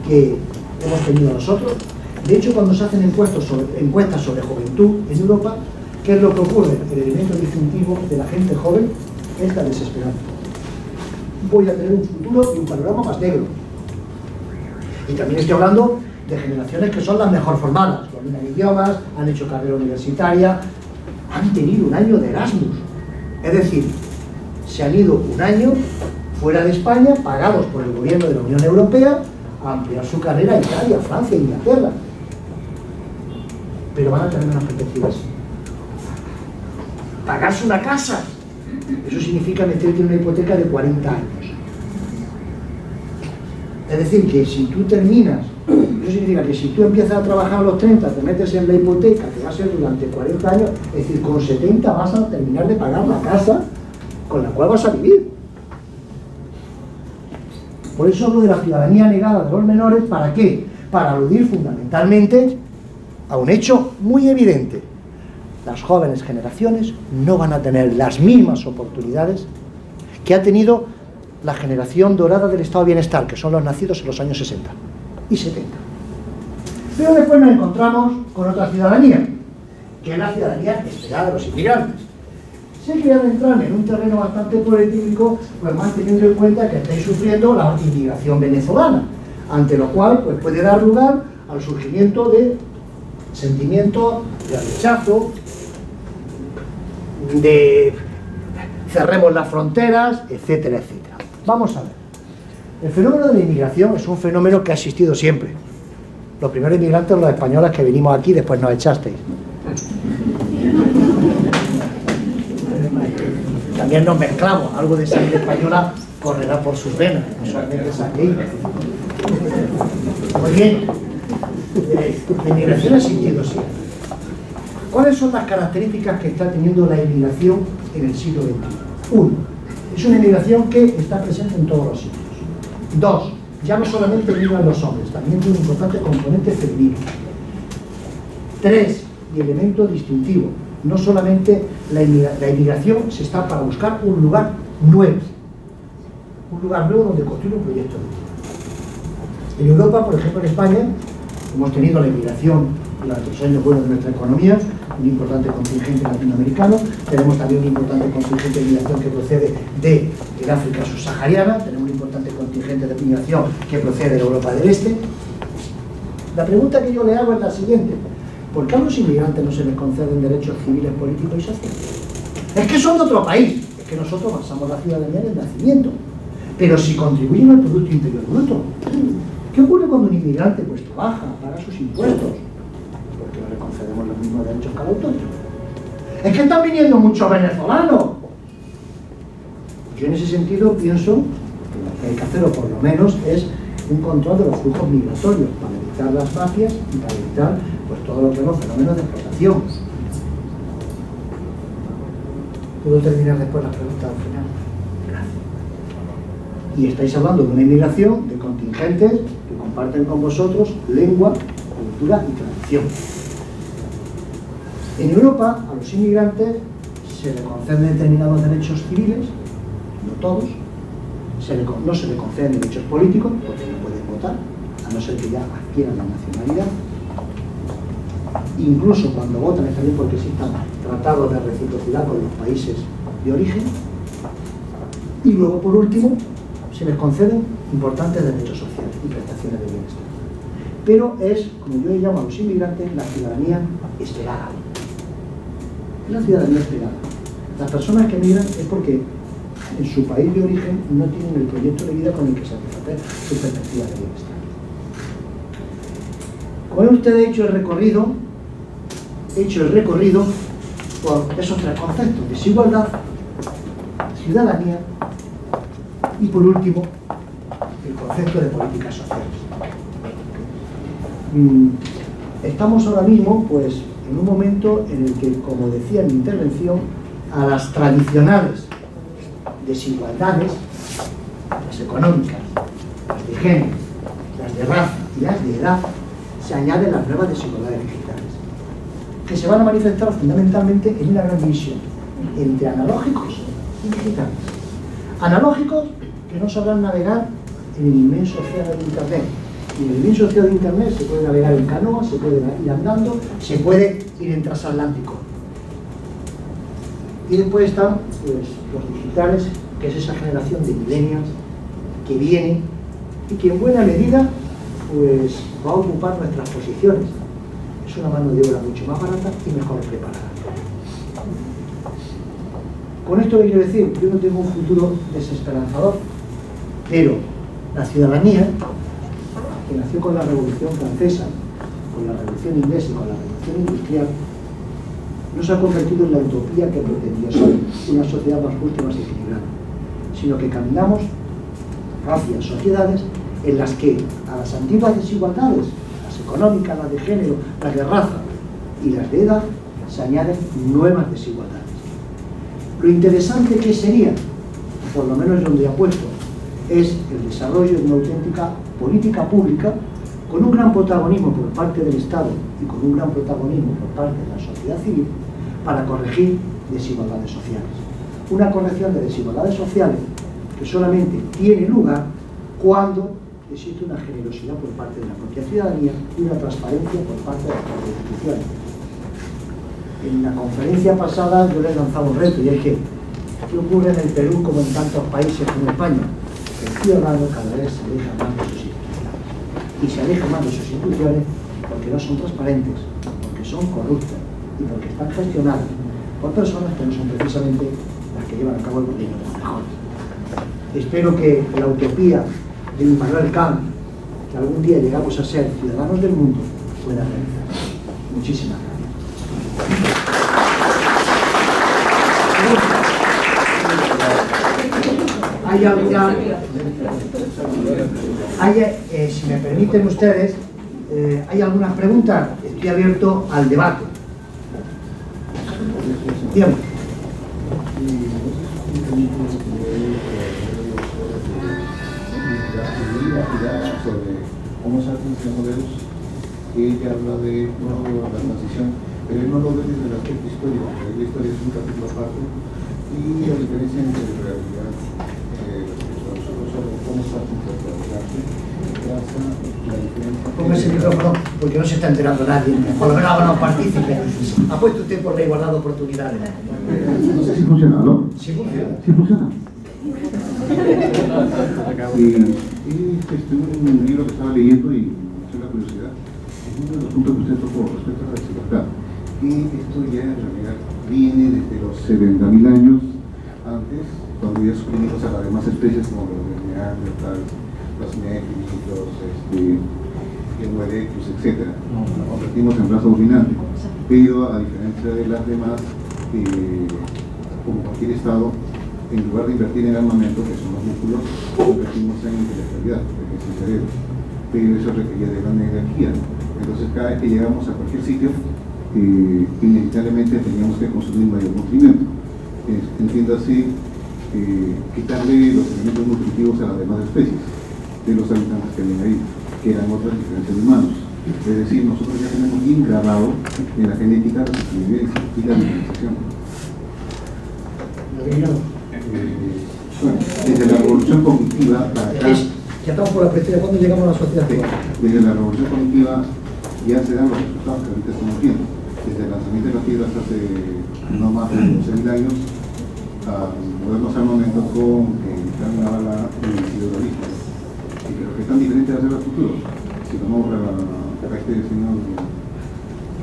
que hemos tenido nosotros. De hecho, cuando se hacen encuestas sobre juventud en Europa, ¿qué es lo que ocurre? El elemento distintivo de la gente joven es la desesperanza. Voy a tener un futuro y un panorama más negro. Y también estoy hablando de generaciones que son las mejor formadas, dominan idiomas, han hecho carrera universitaria, han tenido un año de Erasmus. Es decir, se han ido un año fuera de España, pagados por el gobierno de la Unión Europea, a ampliar su carrera a Italia, Francia, Inglaterra. Pero van a tener unas perspectivas. Pagarse una casa, eso significa meterte en una hipoteca de 40 años. Es decir, que si tú terminas, eso significa que si tú empiezas a trabajar a los 30, te metes en la hipoteca, que va a ser durante 40 años, es decir, con 70 vas a terminar de pagar la casa con la cual vas a vivir. Por eso hablo de la ciudadanía negada de los menores, ¿para qué? Para aludir fundamentalmente a un hecho muy evidente. Las jóvenes generaciones no van a tener las mismas oportunidades que ha tenido la generación dorada del estado de bienestar, que son los nacidos en los años 60 y 70. Pero después nos encontramos con otra ciudadanía, que es la ciudadanía esperada de los inmigrantes. Si quería entrar en un terreno bastante polémico, pues más teniendo en cuenta que estáis sufriendo la inmigración venezolana, ante lo cual pues, puede dar lugar al surgimiento de sentimientos de rechazo, de cerremos las fronteras, etcétera, etcétera. Vamos a ver. El fenómeno de la inmigración es un fenómeno que ha existido siempre. Los primeros inmigrantes, los españoles que vinimos aquí, después nos echasteis. También nos mezclamos, algo de sangre española correrá por sus venas, no solamente sangre. Muy bien, la inmigración ha existido siempre. ¿Cuáles son las características que está teniendo la inmigración en el siglo XXI? 1. Es una inmigración que está presente en todos los sitios. 2. Ya no solamente migran los hombres, también tiene un importante componente femenino. 3. Y elemento distintivo. No solamente la inmigración se está para buscar un lugar nuevo. un lugar nuevo donde construir un proyecto de vida. En Europa, por ejemplo en España, hemos tenido la inmigración durante los años buenos de nuestra economía, un importante contingente latinoamericano, tenemos también un importante contingente de migración que procede del África subsahariana, tenemos un importante contingente de migración que procede de Europa del Este. La pregunta que yo le hago es la siguiente: ¿por qué a los inmigrantes no se les conceden derechos civiles, políticos y sociales? Es que son de otro país, es que nosotros basamos la ciudadanía en el nacimiento, pero si contribuyen al Producto Interior Bruto. ¿Qué ocurre cuando un inmigrante pues trabaja, paga sus impuestos? Porque no le concedemos los mismos derechos que al autónomo. Es que están viniendo muchos venezolanos. Yo en ese sentido pienso que lo que hay que hacer, o por lo menos, es un control de los flujos migratorios para evitar las mafias y para evitar pues todo lo que son los fenómenos de explotación. ¿Puedo terminar después la pregunta al final? Gracias. Y estáis hablando de una inmigración de contingentes que comparten con vosotros lengua, cultura y tradición. En Europa, a los inmigrantes se les conceden determinados derechos civiles, no todos, no se les conceden derechos políticos, porque no pueden votar, a no ser que ya adquieran la nacionalidad. Incluso cuando votan es también porque existan tratados de reciprocidad con los países de origen. Y luego, por último, se les conceden importantes derechos sociales y prestaciones de bienestar. Pero es, como yo le llamo a los inmigrantes, la ciudadanía esperada. Es la ciudadanía esperada. Las personas que emigran es porque en su país de origen no tienen el proyecto de vida con el que satisfacer sus perspectivas de bienestar. Como ustedes hecho el recorrido por esos tres conceptos: desigualdad, ciudadanía y, por último, el concepto de políticas sociales. Estamos ahora mismo pues en un momento en el que, como decía en mi intervención, a las tradicionales desigualdades, las económicas, las de género, las de raza y las de edad, se añaden las nuevas desigualdades digitales, que se van a manifestar fundamentalmente en una gran división entre analógicos y digitales. Analógicos, que no sabrán navegar en el inmenso océano de Internet. Y en el inmenso océano de Internet se puede navegar en canoa, se puede ir andando, se puede ir en transatlántico. Y después están pues, los digitales, que es esa generación de millennials que viene y que en buena medida pues, va a ocupar nuestras posiciones. Es una mano de obra mucho más barata y mejor preparada. Con esto quiero decir, yo no tengo un futuro desesperanzador, pero la ciudadanía, que nació con la Revolución Francesa, con la Revolución Inglesa y con la Revolución Industrial, no se ha convertido en la utopía que pretendía ser, una sociedad más justa y más equilibrada, sino que caminamos hacia sociedades en las que a las antiguas desigualdades, las económicas, las de género, las de raza y las de edad, se añaden nuevas desigualdades. Lo interesante que sería, por lo menos donde apuesto, es el desarrollo de una auténtica política pública con un gran protagonismo por parte del Estado y con un gran protagonismo por parte de la sociedad civil para corregir desigualdades sociales. Una corrección de desigualdades sociales que solamente tiene lugar cuando existe una generosidad por parte de la propia ciudadanía y una transparencia por parte de las propias instituciones. En la conferencia pasada yo les lanzaba un reto, y es que ¿qué ocurre en el Perú como en tantos países como España? Que el ciudadano cada vez se aleja más de sus instituciones. Y se aleja más de sus instituciones porque no son transparentes, porque son corruptas y porque están gestionadas por personas que no son precisamente las que llevan a cabo el gobierno de los mejores. Espero que la utopía de Immanuel Kant, que algún día llegamos a ser ciudadanos del mundo, pueda realizarse. Muchísimas gracias. ¿Hay alguna? Si me permiten ustedes, ¿hay algunas preguntas? Estoy abierto al debate. Bien.
Sobre cómo se hacen los modelos, que ella habla de la transición, pero él no lo ve desde el aspecto histórico, porque la historia es un capítulo aparte, y la diferencia entre realidad respecto a nosotros sobre cómo está
Ponga ese micrófono porque no se está enterando nadie, por lo menos a los partícipes. Ha puesto usted por la igualdad de oportunidades.
No sé si funciona, ¿no?
Sí funciona.
Sí funciona. Un libro que estaba leyendo y me dio la curiosidad. Es uno de los puntos que usted tocó respecto a la desigualdad. Y esto ya en realidad viene desde los 70.000 años antes, cuando ya suprimimos a las demás especies como los neandertales, los néfilis, los Homo erectus, etc. Nos convertimos en raza dominante, pero a diferencia de las demás, como cualquier estado, en lugar de invertir en armamento, que son los músculos, invertimos en intelectualidad, que es el cerebro. Pero eso requería de gran energía. Entonces, cada vez que llegamos a cualquier sitio, inevitablemente teníamos que consumir mayor nutrimiento. Entiéndase, quitarle los elementos nutritivos a las demás especies de los habitantes que habían ahí, que eran otras diferencias de humanos. Es decir, nosotros ya tenemos bien grabado en la genética la supervivencia y la alimentación. Bueno, desde la revolución cognitiva para acá,
Ya estamos por la cuestión de cuándo llegamos a la sociedad actual.
desde la revolución cognitiva ya se dan los resultados que ahorita estamos viendo. Desde el lanzamiento de las piedras hace no más de 12.000 años a modernos armamentos con una bala ideológica. Y creo que es tan diferente de hacer el futuro. Si vamos a este señor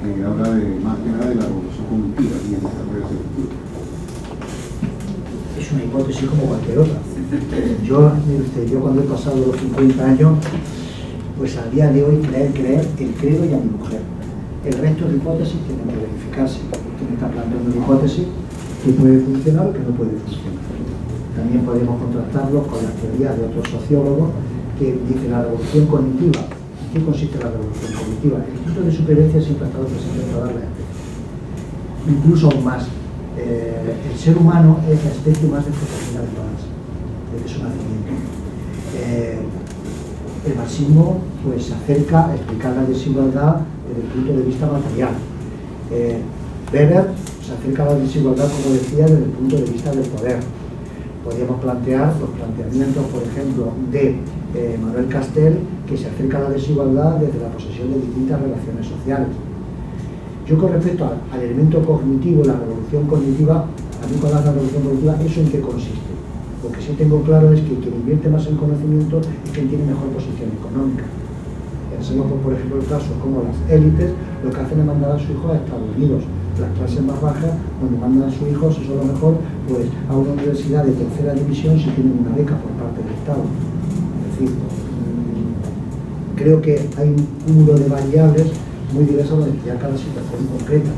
que habla de más que nada de la revolución cognitiva y el desarrollo del futuro.
Es una hipótesis como cualquier otra. Yo cuando he pasado los 50 años, pues al día de hoy creer el credo y a mi mujer. El resto de hipótesis tienen que verificarse. Usted me está planteando una hipótesis que puede funcionar o que no puede funcionar. También podemos contrastarlo con las teorías de otros sociólogos que dicen la revolución cognitiva. ¿En qué consiste la revolución cognitiva? El instinto de supervivencia siempre ha estado presente en todas las especies. Incluso aún más. El ser humano es la especie más desprotegida de todas, desde su nacimiento. El marxismo pues, se acerca a explicar la desigualdad desde el punto de vista material. Weber se acerca a la desigualdad, como decía, desde el punto de vista del poder. Podríamos plantear los planteamientos, por ejemplo, de Manuel Castel, que se acerca a la desigualdad desde la posesión de distintas relaciones sociales. Yo con respecto al elemento cognitivo, la revolución cognitiva, a mí con la revolución cognitiva, ¿eso en qué consiste? Lo que sí tengo claro es que quien invierte más en conocimiento es quien tiene mejor posición económica. Pensemos por ejemplo el caso como las élites lo que hacen es mandar a su hijo a Estados Unidos. Las clases más bajas, donde mandan a sus hijos, eso a lo mejor pues, a una universidad de tercera división si tienen una beca por parte del Estado. Es decir, creo que hay un cúmulo de variables muy diversas donde estudiar cada situación concreta.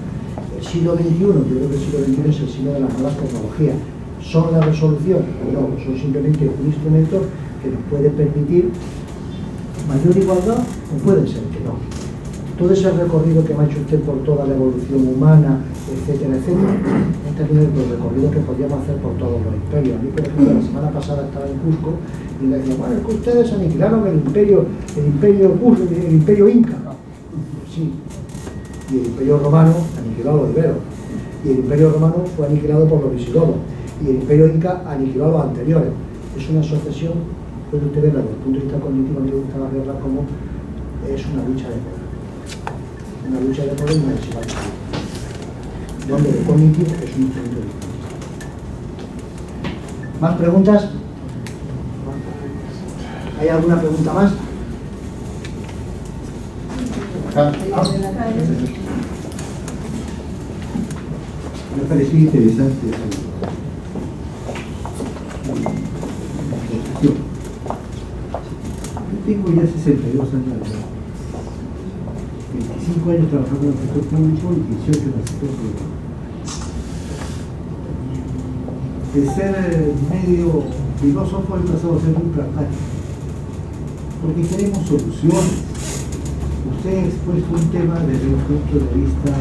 El siglo XXI, yo creo que el siglo XXI es el siglo de las nuevas tecnologías. ¿Son la resolución? No, son simplemente un instrumento que nos puede permitir mayor igualdad o puede ser que no. Todo ese recorrido que me ha hecho usted por toda la evolución humana, etcétera, etcétera, este es el recorrido que podríamos hacer por todos los imperios. A mí, por ejemplo, la semana pasada estaba en Cusco y le decía, bueno, es que ustedes aniquilaron el imperio Inca. Sí. Y el imperio romano aniquiló a los iberos. Y el imperio romano fue aniquilado por los visigodos. Y el imperio inca aniquiló a los anteriores. Es una sucesión, puede usted verla desde el punto de vista cognitivo, me gusta verla como es una lucha de poder. Una lucha de poder y una desigualdad. Donde el cognitivo es un instrumento distinto. ¿Más preguntas? ¿Hay alguna pregunta más?
Me ha parecido interesante yo tengo ya 62 años de edad, 25 años trabajando en el sector público y 18 en el sector privado. De ser medio filósofo he pasado a ser muy pragmático, porque queremos soluciones. Usted ha expuesto un tema desde un punto de vista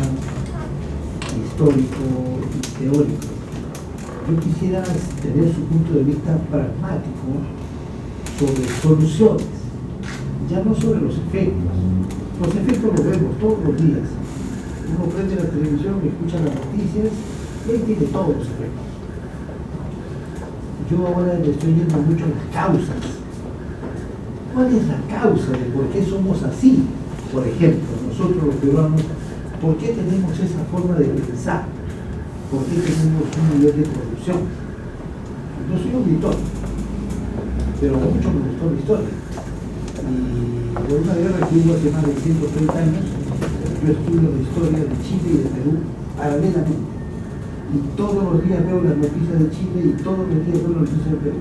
histórico y teórico. Yo quisiera tener su punto de vista pragmático sobre soluciones, ya no sobre los efectos. Los efectos los vemos todos los días. Uno prende la televisión, escucha las noticias y ahí tiene todos los efectos. yo ahora le estoy yendo mucho a las causas. ¿Cuál es la causa de por qué somos así? Por ejemplo, nosotros los peruanos, ¿por qué tenemos esa forma de pensar? ¿Por qué tenemos un nivel de corrupción? Yo soy un lector, pero mucho me gustó la historia. Y por una guerra que hubo hace más de 130 años, yo estudio la historia de Chile y de Perú paralelamente. Y todos los días veo las noticias de Chile y todos los días veo las noticias de Perú.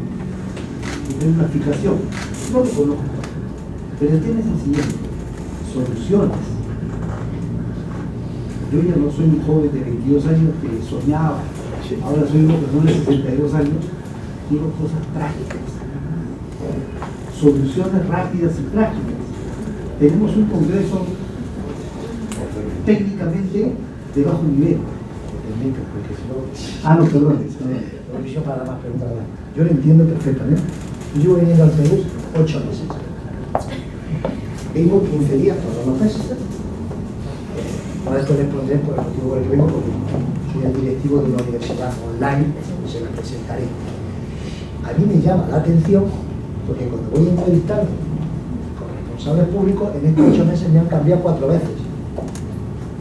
Y tengo una fijación. No lo conozco. Pero el tema es el siguiente: soluciones. Yo ya no soy un joven de 22 años que soñaba, ahora soy una persona de 62 años, quiero cosas prácticas, soluciones rápidas y prácticas. Tenemos un Congreso técnicamente de bajo nivel. No, perdón.
Para más preguntas. Yo lo entiendo perfectamente. Yo llevo viniendo al Perú 8 meses. Vengo 15 días todos los meses. Ahora esto responder por el motivo por el que vengo, porque soy el directivo de una universidad online y se la presentaré. A mí me llama la atención porque cuando voy a entrevistar con responsables públicos, en estos 8 meses me han cambiado 4 veces.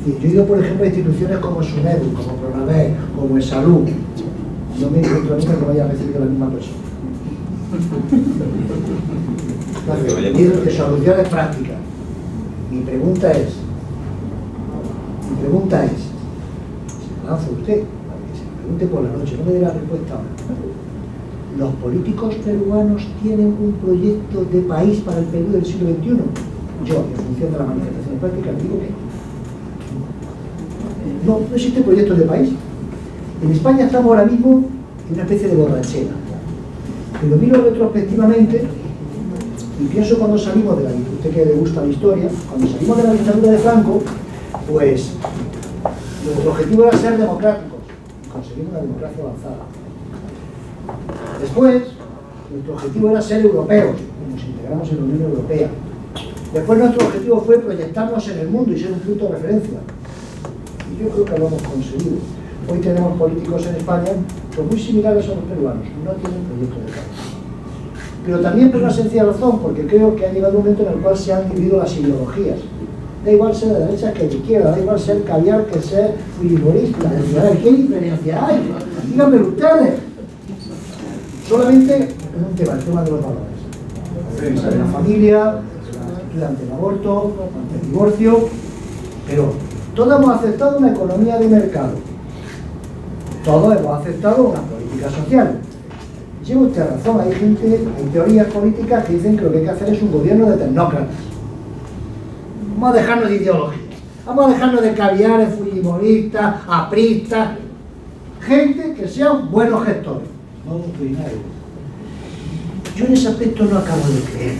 Yo he ido, por ejemplo, a instituciones como SUNEDU, como Pronaver, como Salud. No me encuentro nunca que vaya a recibir la misma persona. De soluciones prácticas. Mi pregunta es, se me lanza usted, para que se me pregunte por la noche, no me dé la respuesta ahora. ¿Los políticos peruanos tienen un proyecto de país para el Perú del siglo XXI? Yo, en función de la manifestación práctica, digo que no existe proyecto de país. En España estamos ahora mismo en una especie de borrachera. Pero miro retrospectivamente y pienso cuando salimos de la, usted que le gusta la historia, cuando salimos de la dictadura de Franco, pues nuestro objetivo era ser democráticos y conseguimos una democracia avanzada. Después, nuestro objetivo era ser europeos y nos integramos en la Unión Europea. Después nuestro objetivo fue proyectarnos en el mundo y ser un punto de referencia. Y yo creo que lo hemos conseguido. Hoy tenemos políticos en España pues muy similares a los peruanos, no tienen proyecto de país. Pero también por una sencilla razón, porque creo que ha llegado un momento en el cual se han dividido las ideologías. Da igual ser de derecha que de izquierda, da igual ser caviar que ser fujimorista. ¿Qué diferencia hay? Díganmelo ustedes. Solamente en un tema, el tema de los valores. La defensa de la familia, ante el aborto, ante el divorcio, pero todos hemos aceptado una economía de mercado. Todos hemos aceptado una política social. Lleva usted razón, hay gente, hay teorías políticas que dicen que lo que hay que hacer es un gobierno de tecnócratas. Vamos a dejarnos de ideología, vamos a dejarnos de caviares, fujimoristas, apristas, gente que sean buenos gestores, no doctrinarios. Yo en ese aspecto no acabo de creer,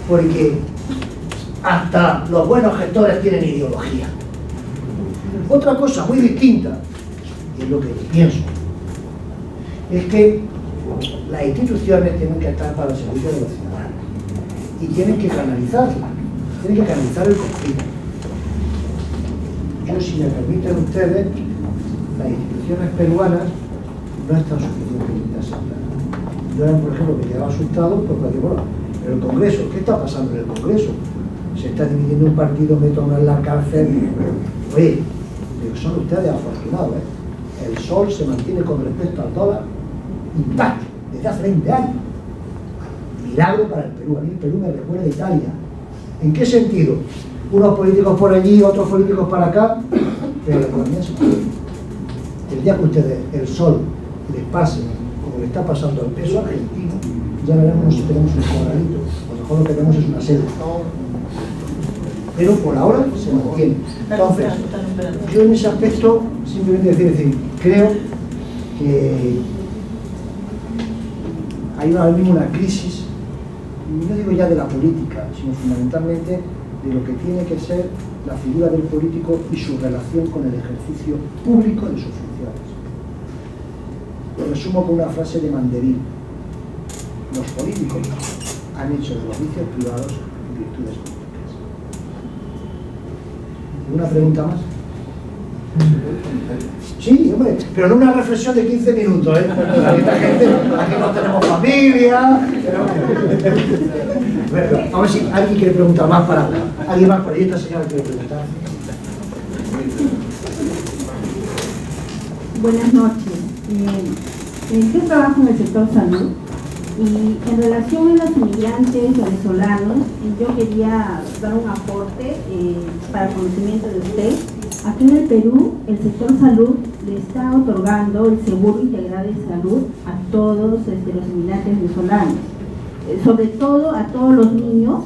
porque hasta los buenos gestores tienen ideología. Otra cosa muy distinta, y es lo que yo pienso, es que las instituciones tienen que estar para el servicio de los ciudadanos y tienen que canalizarla, tienen que canalizar el conflicto. Yo, si me permiten ustedes, las instituciones peruanas no están suficientemente asentadas. Yo ahora, por ejemplo, me quedaba asustado porque digo, bueno, pero el Congreso, ¿qué está pasando en el Congreso? Se está dividiendo un partido, me toman en la cárcel. Oye, pero son ustedes afortunados, ¿eh? El sol se mantiene con respecto al dólar intacto desde hace 20 años. Milagro para el Perú. A mí el Perú me recuerda a Italia. ¿En qué sentido? Unos políticos por allí, otros políticos para acá, pero la economía se mantiene. El día que ustedes el sol les pase, como le está pasando al peso argentino, ya veremos si tenemos un cuadradito. A lo mejor lo que tenemos es una selva. Pero por ahora se mantiene. Entonces, yo en ese aspecto simplemente decir, creo que hay ahora mismo una crisis, no digo ya de la política, sino fundamentalmente de lo que tiene que ser la figura del político y su relación con el ejercicio público de sus funciones. Lo resumo con una frase de Mandelín: los políticos han hecho de los vicios privados virtudes públicas. ¿Una pregunta más? Sí, hombre, pero no una reflexión de 15 minutos, ¿eh? Esta gente, aquí no tenemos familia. Bueno, a ver si alguien quiere preguntar más para... ¿Alguien más por ahí? Esta señora quiere preguntar.
Buenas noches. Yo trabajo en el sector salud y en relación a los inmigrantes venezolanos, yo quería dar un aporte para el conocimiento de usted. Aquí en el Perú, el sector salud le está otorgando el seguro integral de salud a todos los inmigrantes venezolanos, sobre todo a todos los niños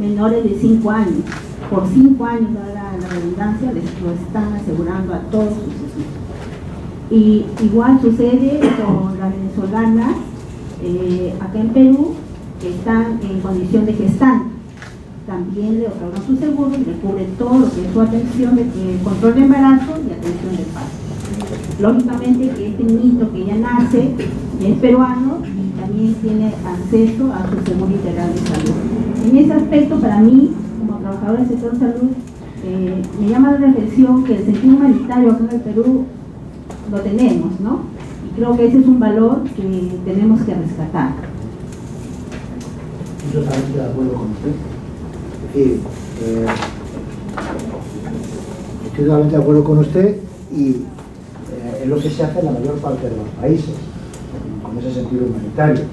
menores de 5 años. Por 5 años, la redundancia, les lo están asegurando a todos sus hijos. Y igual sucede con las venezolanas acá en Perú, que están en condición de gestante. También le otorgan su seguro y le cubre todo lo que es su atención, control de embarazo y atención del parto. Lógicamente que este niñito que ya nace es peruano y también tiene acceso a su seguro integral de salud. En ese aspecto, para mí, como trabajadora del sector salud, me llama la reflexión que el sentido humanitario acá en el Perú lo tenemos, ¿no? Y creo que ese es un valor que tenemos que rescatar.
Yo totalmente de acuerdo con usted. Es decir, estoy totalmente de acuerdo con usted y es lo que se hace en la mayor parte de los países, con ese sentido humanitario.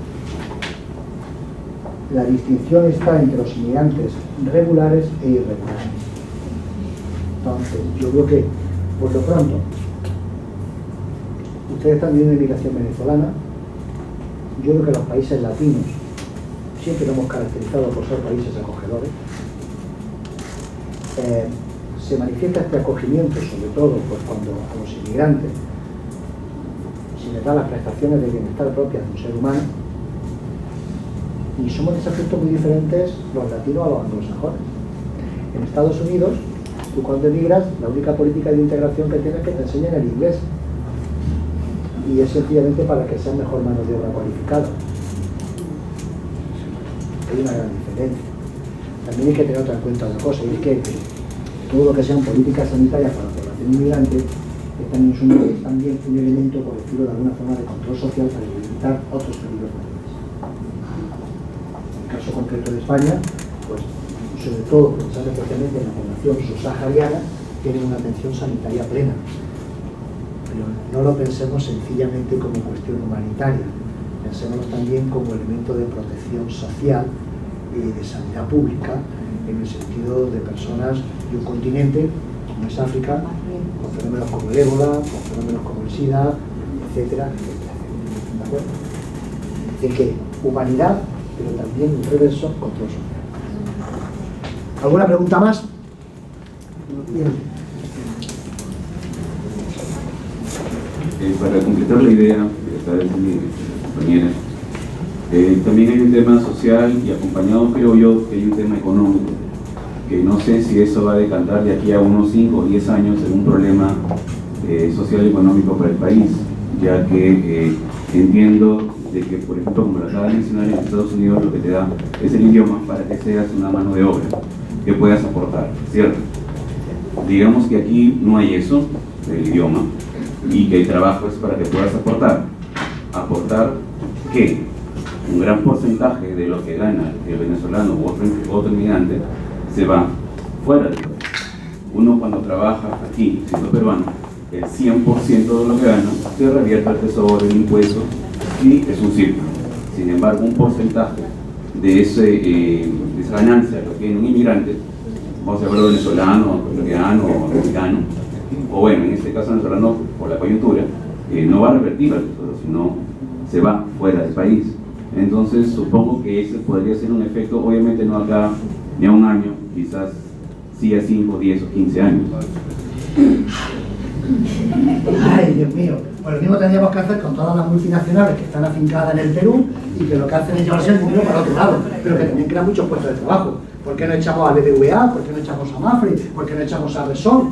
La distinción está entre los inmigrantes regulares e irregulares. Entonces, yo creo que, por lo pronto, ustedes están viendo inmigración venezolana. Yo creo que los países latinos siempre lo hemos caracterizado por ser países acogedores. Se manifiesta este acogimiento, sobre todo pues, cuando a los inmigrantes se les da las prestaciones de bienestar propias de un ser humano, y somos en ese aspecto muy diferentes los latinos a los anglosajones. En Estados Unidos, tú cuando emigras, la única política de integración que tienes es que te enseñen el inglés, y es sencillamente para que sean mejor mano de obra cualificada. Hay una gran diferencia. También hay que tener otra en cuenta una cosa, y es que todo lo que sean políticas sanitarias para la población inmigrante están también un elemento, por decirlo de alguna forma, de control social para evitar otros peligros mayores. En el caso concreto de España, pues sobre todo pensando especialmente en la población subsahariana, tienen una atención sanitaria plena. Pero no lo pensemos sencillamente como cuestión humanitaria, pensémoslo también como elemento de protección social y de sanidad pública, en el sentido de personas de un continente, como es África, con fenómenos como el ébola, con fenómenos como el SIDA, etcétera, etcétera. ¿De acuerdo? Es decir, que humanidad, pero también un reverso control social. ¿Alguna pregunta más? Bien.
Para completar la idea que está diciendo mi compañera, también hay un tema social y acompañado, creo yo, que hay un tema económico, que no sé si eso va a decantar de aquí a unos 5 o 10 años en un problema social y económico para el país, ya que entiendo de que, por ejemplo, como lo acaba de mencionar, en Estados Unidos lo que te da es el idioma para que seas una mano de obra que puedas aportar, ¿cierto? Digamos que aquí no hay eso, el idioma, y que el trabajo es para que puedas aportar. ¿Aportar qué? Un gran porcentaje de lo que gana el venezolano u otro inmigrante se va fuera del país. Uno cuando trabaja aquí, siendo peruano, el 100% de lo que gana se revierte al tesoro, el impuesto, y es un círculo. Sin embargo, un porcentaje de esa ganancia lo que tiene un inmigrante, vamos a hablar venezolano, colombiano o mexicano, o bueno, en este caso venezolano por la coyuntura, no va a revertir al tesoro, sino se va fuera del país. Entonces supongo que ese podría ser un efecto, obviamente no acá ni a un año, quizás sí a 5, 10 o 15 años.
Ay, Dios mío. Pues lo mismo tendríamos que hacer con todas las multinacionales que están afincadas en el Perú y que lo que hacen es llevarse el dinero para otro lado, pero que también crean muchos puestos de trabajo. ¿Por qué no echamos a BBVA? ¿Por qué no echamos a Mafre? ¿Por qué no echamos a Repsol?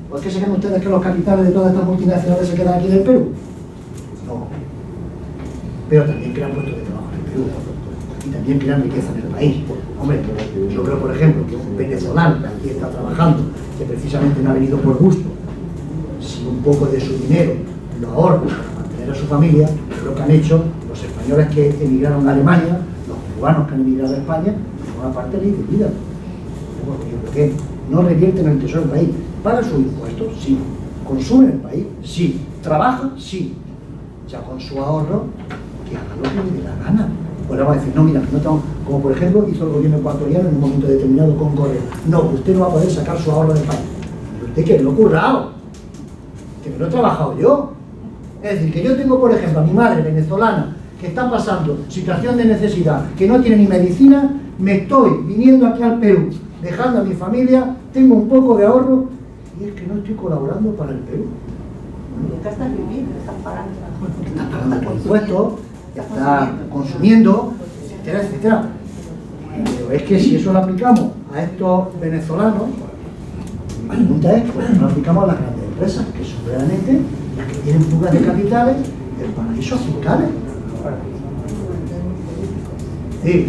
¿Por qué se creen ustedes que los capitales de todas estas multinacionales se quedan aquí en el Perú? No. Pero también crean puestos de trabajo en el Perú y también crean riqueza en el país. Hombre, yo creo, por ejemplo, que un venezolano que aquí está trabajando, que precisamente no ha venido por gusto, si un poco de su dinero lo ahorran para mantener a su familia, lo que han hecho los españoles que emigraron a Alemania, los cubanos que han emigrado a España, forman parte de la vida. ¿Por qué? No revierten el tesoro del país. ¿Pagan sus impuestos? Sí. ¿Consumen el país? Sí. ¿Trabajan? Sí. Ya con su ahorro, que hagan lo que les dé la gana. Pues vamos a decir, no, mira, no tengo, como por ejemplo hizo el gobierno ecuatoriano en un momento determinado con Correa. No, usted no va a poder sacar su ahorro del país. Usted que me lo he currado, que me lo he trabajado yo. Es decir, que yo tengo, por ejemplo, a mi madre venezolana que está pasando situación de necesidad, que no tiene ni medicina, me estoy viniendo aquí al Perú, dejando a mi familia, tengo un poco de ahorro y es que no estoy colaborando para el Perú.
¿Qué estás viviendo? ¿Estás pagando?
Está pagando por impuestos, ya está consumiendo, etcétera, etcétera. Pero es que si eso lo aplicamos a estos venezolanos, la pregunta es, ¿por qué no lo aplicamos a las grandes empresas, que son realmente las que tienen fugas de capitales en paraísos fiscales? Sí.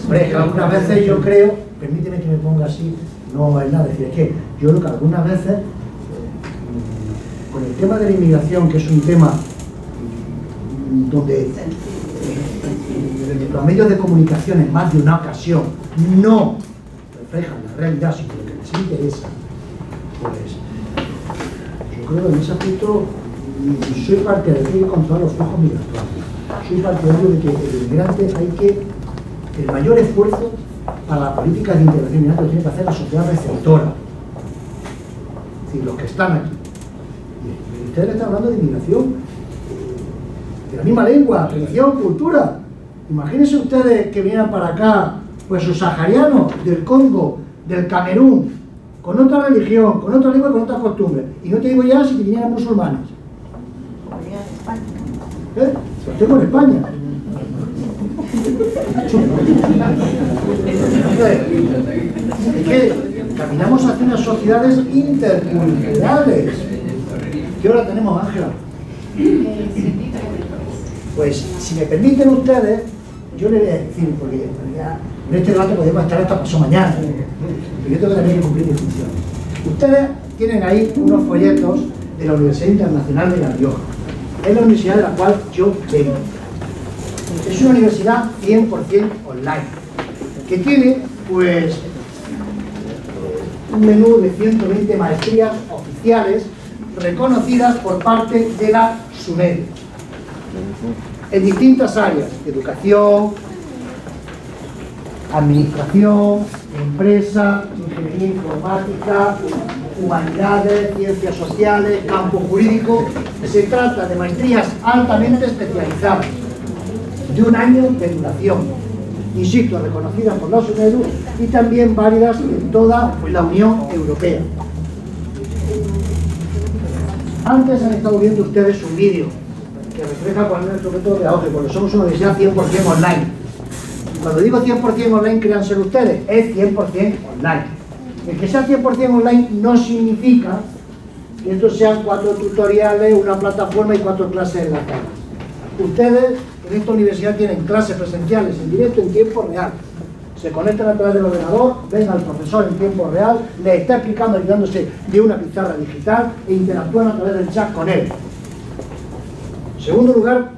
Hombre, es que algunas veces yo creo, permíteme que me ponga así, no es nada, es decir, es que yo creo que algunas veces, con el tema de la inmigración, que es un tema donde los medios de comunicación en más de una ocasión no reflejan la realidad, sino lo que les interesa, pues yo creo que en ese aspecto soy partidario de que hay que controlar los flujos migratorios. Soy partidario de que el inmigrante hay que, el mayor esfuerzo para la política de integración migratoria tiene que hacer la sociedad receptora, es decir, los que están aquí. Y ustedes están hablando de inmigración de la misma lengua, religión, cultura. Imagínense ustedes que vinieran para acá, pues subsaharianos del Congo, del Camerún, con otra religión, con otra lengua y con otras costumbres. Y no te digo ya si te vinieran musulmanes. ¿Eh? Los tengo en España. Es que caminamos hacia unas sociedades interculturales. ¿Qué hora tenemos, Ángela? Pues, si me permiten ustedes, yo le voy a decir, porque ya en este debate podemos estar hasta pasado mañana, pero yo tengo también que cumplir mi función. Ustedes tienen ahí unos folletos de la Universidad Internacional de La Rioja. Es la universidad de la cual yo vengo. Es una universidad 100% online, que tiene, pues, un menú de 120 maestrías oficiales reconocidas por parte de la SUNEDU, en distintas áreas: educación, administración, empresa, ingeniería informática, humanidades, ciencias sociales, campo jurídico. Se trata de maestrías altamente especializadas, de un año de duración, insisto, reconocidas por la SUNEDU y también válidas en toda la Unión Europea. Antes han estado viendo ustedes un vídeo que refleja cuál es nuestro método de auge, porque somos una universidad 100% online. Y cuando digo 100% online, créanse ustedes, es 100% online. El que sea 100% online no significa que estos sean 4 tutoriales, una plataforma y 4 clases enlatadas. Ustedes en esta universidad tienen clases presenciales en directo en tiempo real. Se conectan a través del ordenador, ven al profesor en tiempo real, les está explicando ayudándose de una pizarra digital e interactúan a través del chat con él. En segundo lugar,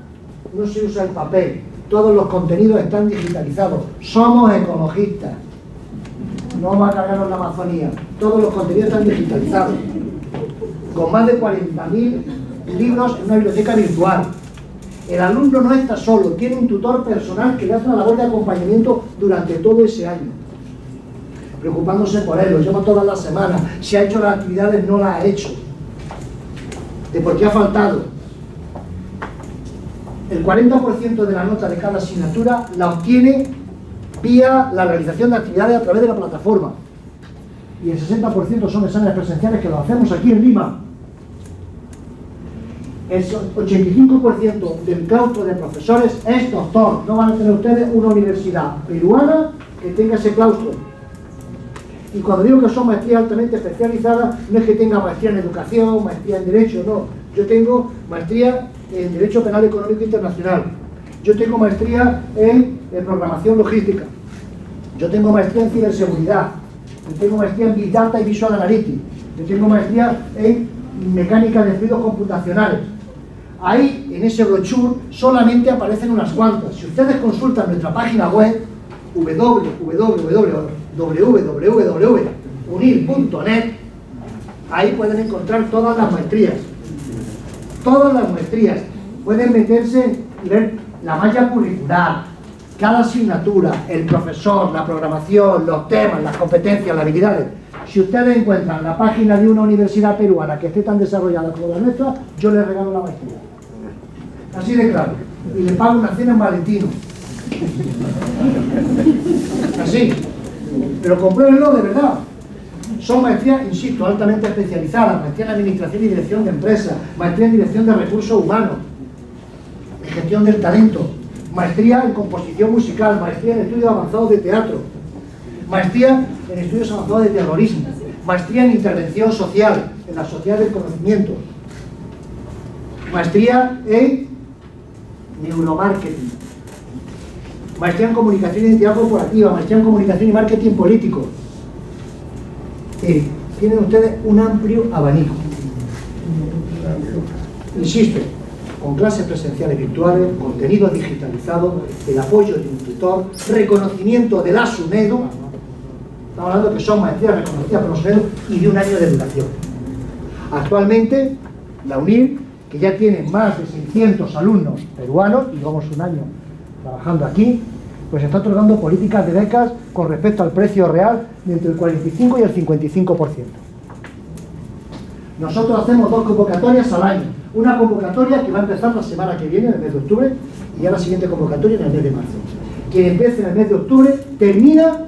no se usa el papel, todos los contenidos están digitalizados. Somos ecologistas, no vamos a cargarnos la Amazonía, todos los contenidos están digitalizados, con más de 40.000 libros en una biblioteca virtual. El alumno no está solo, tiene un tutor personal que le hace una labor de acompañamiento durante todo ese año, preocupándose por él, lo lleva todas las semanas, si ha hecho las actividades no las ha hecho, de por qué ha faltado. El 40% de la nota de cada asignatura la obtiene vía la realización de actividades a través de la plataforma, y el 60% son exámenes presenciales que lo hacemos aquí en Lima. El 85% del claustro de profesores es doctor. No van a tener ustedes una universidad peruana que tenga ese claustro. Y cuando digo que son maestrías altamente especializadas, no es que tenga maestría en educación, maestría en derecho, no. Yo tengo maestría en derecho penal económico internacional. Yo tengo maestría en programación logística. Yo tengo maestría en ciberseguridad. Yo tengo maestría en Big Data y Visual Analytics. Yo tengo maestría en mecánica de fluidos computacionales. Ahí, en ese brochure, solamente aparecen unas cuantas. Si ustedes consultan nuestra página web, www.unir.net, ahí pueden encontrar todas las maestrías. Todas las maestrías. Pueden meterse y ver la malla curricular, cada asignatura, el profesor, la programación, los temas, las competencias, las habilidades. Si ustedes encuentran la página de una universidad peruana que esté tan desarrollada como la nuestra, yo les regalo la maestría. Así de claro. Y le pago una cena en Valentino. Así. Pero compruébenlo de verdad. Son maestrías, insisto, altamente especializadas. Maestría en Administración y Dirección de Empresas, maestría en Dirección de Recursos Humanos, en Gestión del Talento, maestría en Composición Musical, maestría en Estudios Avanzados de Teatro, maestría en Estudios Avanzados de Terrorismo, maestría en Intervención Social, en la Sociedad del Conocimiento, maestría en Neuromarketing, maestría en Comunicación y Identidad Corporativa, maestría en Comunicación y Marketing Político. Tienen ustedes un amplio abanico. Insisto, con clases presenciales virtuales, contenidos digitalizados, el apoyo de un tutor, reconocimiento de la SUNEDU, estamos hablando que son maestrías reconocidas por la SUNEDU y de un año de duración. Actualmente, la UNIR, que ya tiene más de 600 alumnos peruanos, y llevamos un año trabajando aquí, pues está otorgando políticas de becas con respecto al precio real de entre el 45 y el 55%. Nosotros hacemos 2 convocatorias al año. Una convocatoria que va a empezar la semana que viene, en el mes de octubre, y ya la siguiente convocatoria en el mes de marzo. Quien empiece en el mes de octubre termina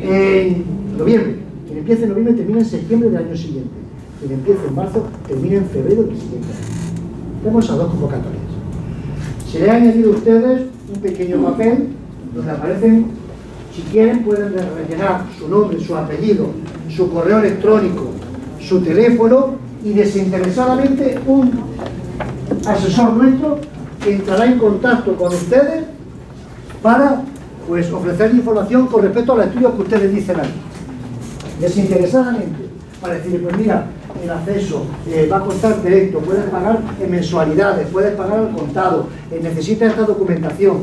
en noviembre. Quien empiece en noviembre termina en septiembre del año siguiente. Quien empiece en marzo termina en febrero del siguiente año. Tenemos esas 2 convocatorias. Se le ha añadido a ustedes un pequeño papel donde aparecen, si quieren, pueden rellenar su nombre, su apellido, su correo electrónico, su teléfono, y desinteresadamente un asesor nuestro que entrará en contacto con ustedes para, pues, ofrecer información con respecto a los estudios que ustedes dicen ahí. Desinteresadamente, para decirle, pues mira, el acceso va a costarte esto, puedes pagar en mensualidades, puedes pagar al contado, necesitas esta documentación.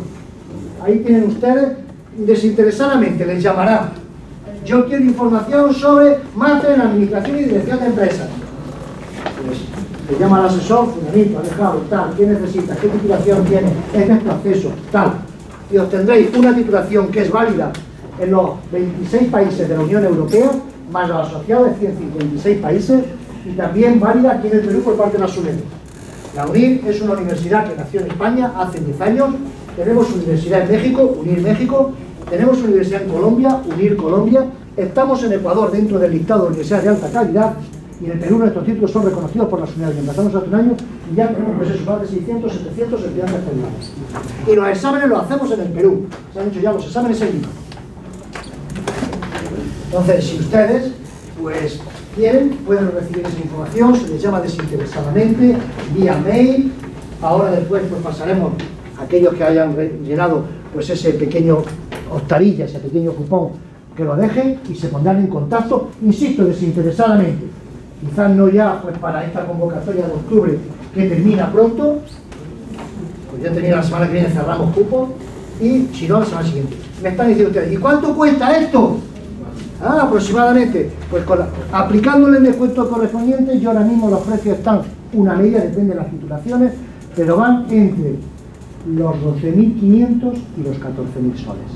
Ahí tienen ustedes, desinteresadamente les llamará. Yo quiero información sobre máster en Administración y Dirección de Empresas. Pues le llama al asesor, fulanito, Alejandro, tal, ¿qué necesitas? ¿Qué titulación tiene? Este es tu acceso, tal. Y obtendréis una titulación que es válida en los 26 países de la Unión Europea, más los asociados de 156 países, y también válida aquí en el Perú por parte de la SUNEDU. La UNIR es una universidad que nació en España hace 10 años, tenemos universidad en México, UNIR México, tenemos universidad en Colombia, UNIR Colombia, estamos en Ecuador dentro del listado de universidades de alta calidad, y en el Perú nuestros títulos son reconocidos por la SUNEDU. Empezamos hace un año y ya tenemos pues eso, más de 600, 700 estudiantes peruanos. Y los exámenes los hacemos en el Perú, se han hecho ya los exámenes en Lima. Entonces, si ustedes, pues, quieren, pueden recibir esa información, se les llama desinteresadamente, vía mail. Ahora después, pues, pasaremos a aquellos que hayan llenado, pues, ese pequeño octavilla, ese pequeño cupón, que lo dejen y se pondrán en contacto, insisto, desinteresadamente. Quizás no ya, pues, para esta convocatoria de octubre, que termina pronto, pues ya termina la semana que viene, cerramos cupos, y si no, la semana siguiente. Me están diciendo ustedes, ¿y cuánto cuesta esto? Aproximadamente, pues aplicándole el descuento correspondiente, yo ahora mismo los precios están, una media, depende de las titulaciones, pero van entre los 12.500 y los 14.000 soles.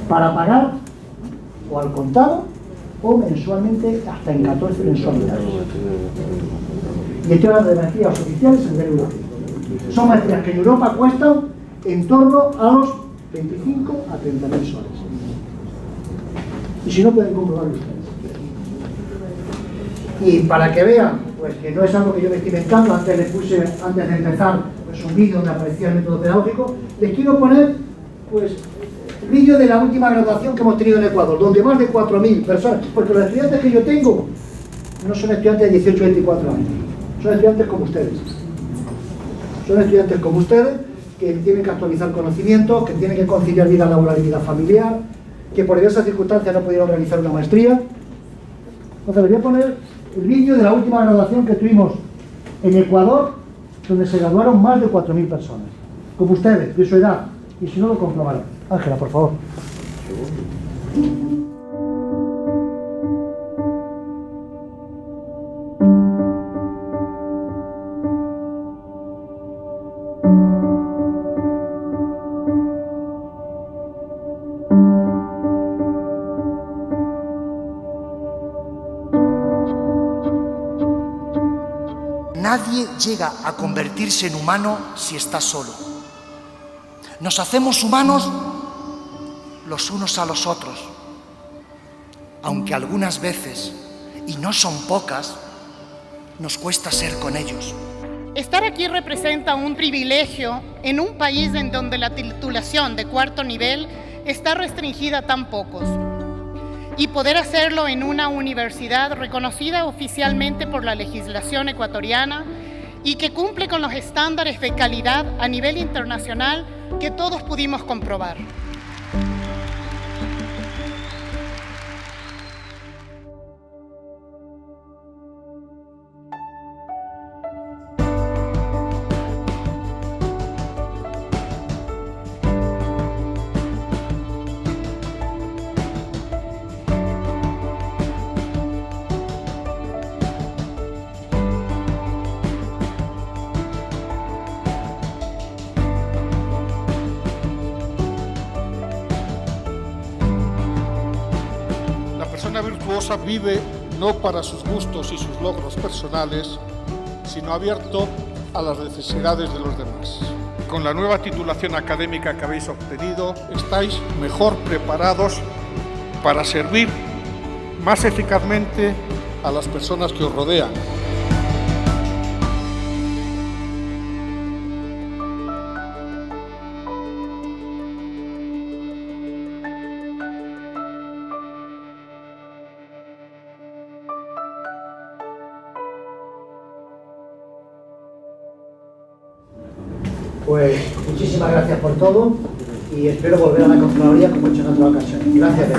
Para pagar o al contado o mensualmente hasta en 14 mensualidades. Y estoy hablando de maestrías oficiales a nivel europeo. Son maestrías que en Europa cuestan en torno a los 25 a 30.000 soles. Y si no, pueden comprobarlo ustedes. Y para que vean, pues, que no es algo que yo me estoy inventando, antes les puse, antes de empezar, pues, un vídeo donde aparecía el método pedagógico, les quiero poner, pues, el vídeo de la última graduación que hemos tenido en Ecuador, donde más de 4.000 personas, porque los estudiantes que yo tengo no son estudiantes de 18 o 24 años, son estudiantes como ustedes. Son estudiantes como ustedes, que tienen que actualizar conocimientos, que tienen que conciliar vida laboral y vida familiar, que por diversas circunstancias no pudieron realizar una maestría. Entonces les voy a poner el vídeo de la última graduación que tuvimos en Ecuador, donde se graduaron más de 4.000 personas, como ustedes, de su edad, y si no lo comprobarán. Ángela, por favor.
Nadie llega a convertirse en humano si está solo. Nos hacemos humanos los unos a los otros, aunque algunas veces, y no son pocas, nos cuesta ser con ellos.
Estar aquí representa un privilegio en un país en donde la titulación de cuarto nivel está restringida a tan pocos. Y poder hacerlo en una universidad reconocida oficialmente por la legislación ecuatoriana y que cumple con los estándares de calidad a nivel internacional que todos pudimos comprobar.
La persona virtuosa vive no para sus gustos y sus logros personales, sino abierto a las necesidades de los demás. Con la nueva titulación académica que habéis obtenido, estáis mejor preparados para servir más eficazmente a las personas que os rodean.
Pues muchísimas gracias por todo y espero volver a la Contraloría como he hecho en otra ocasión. Gracias.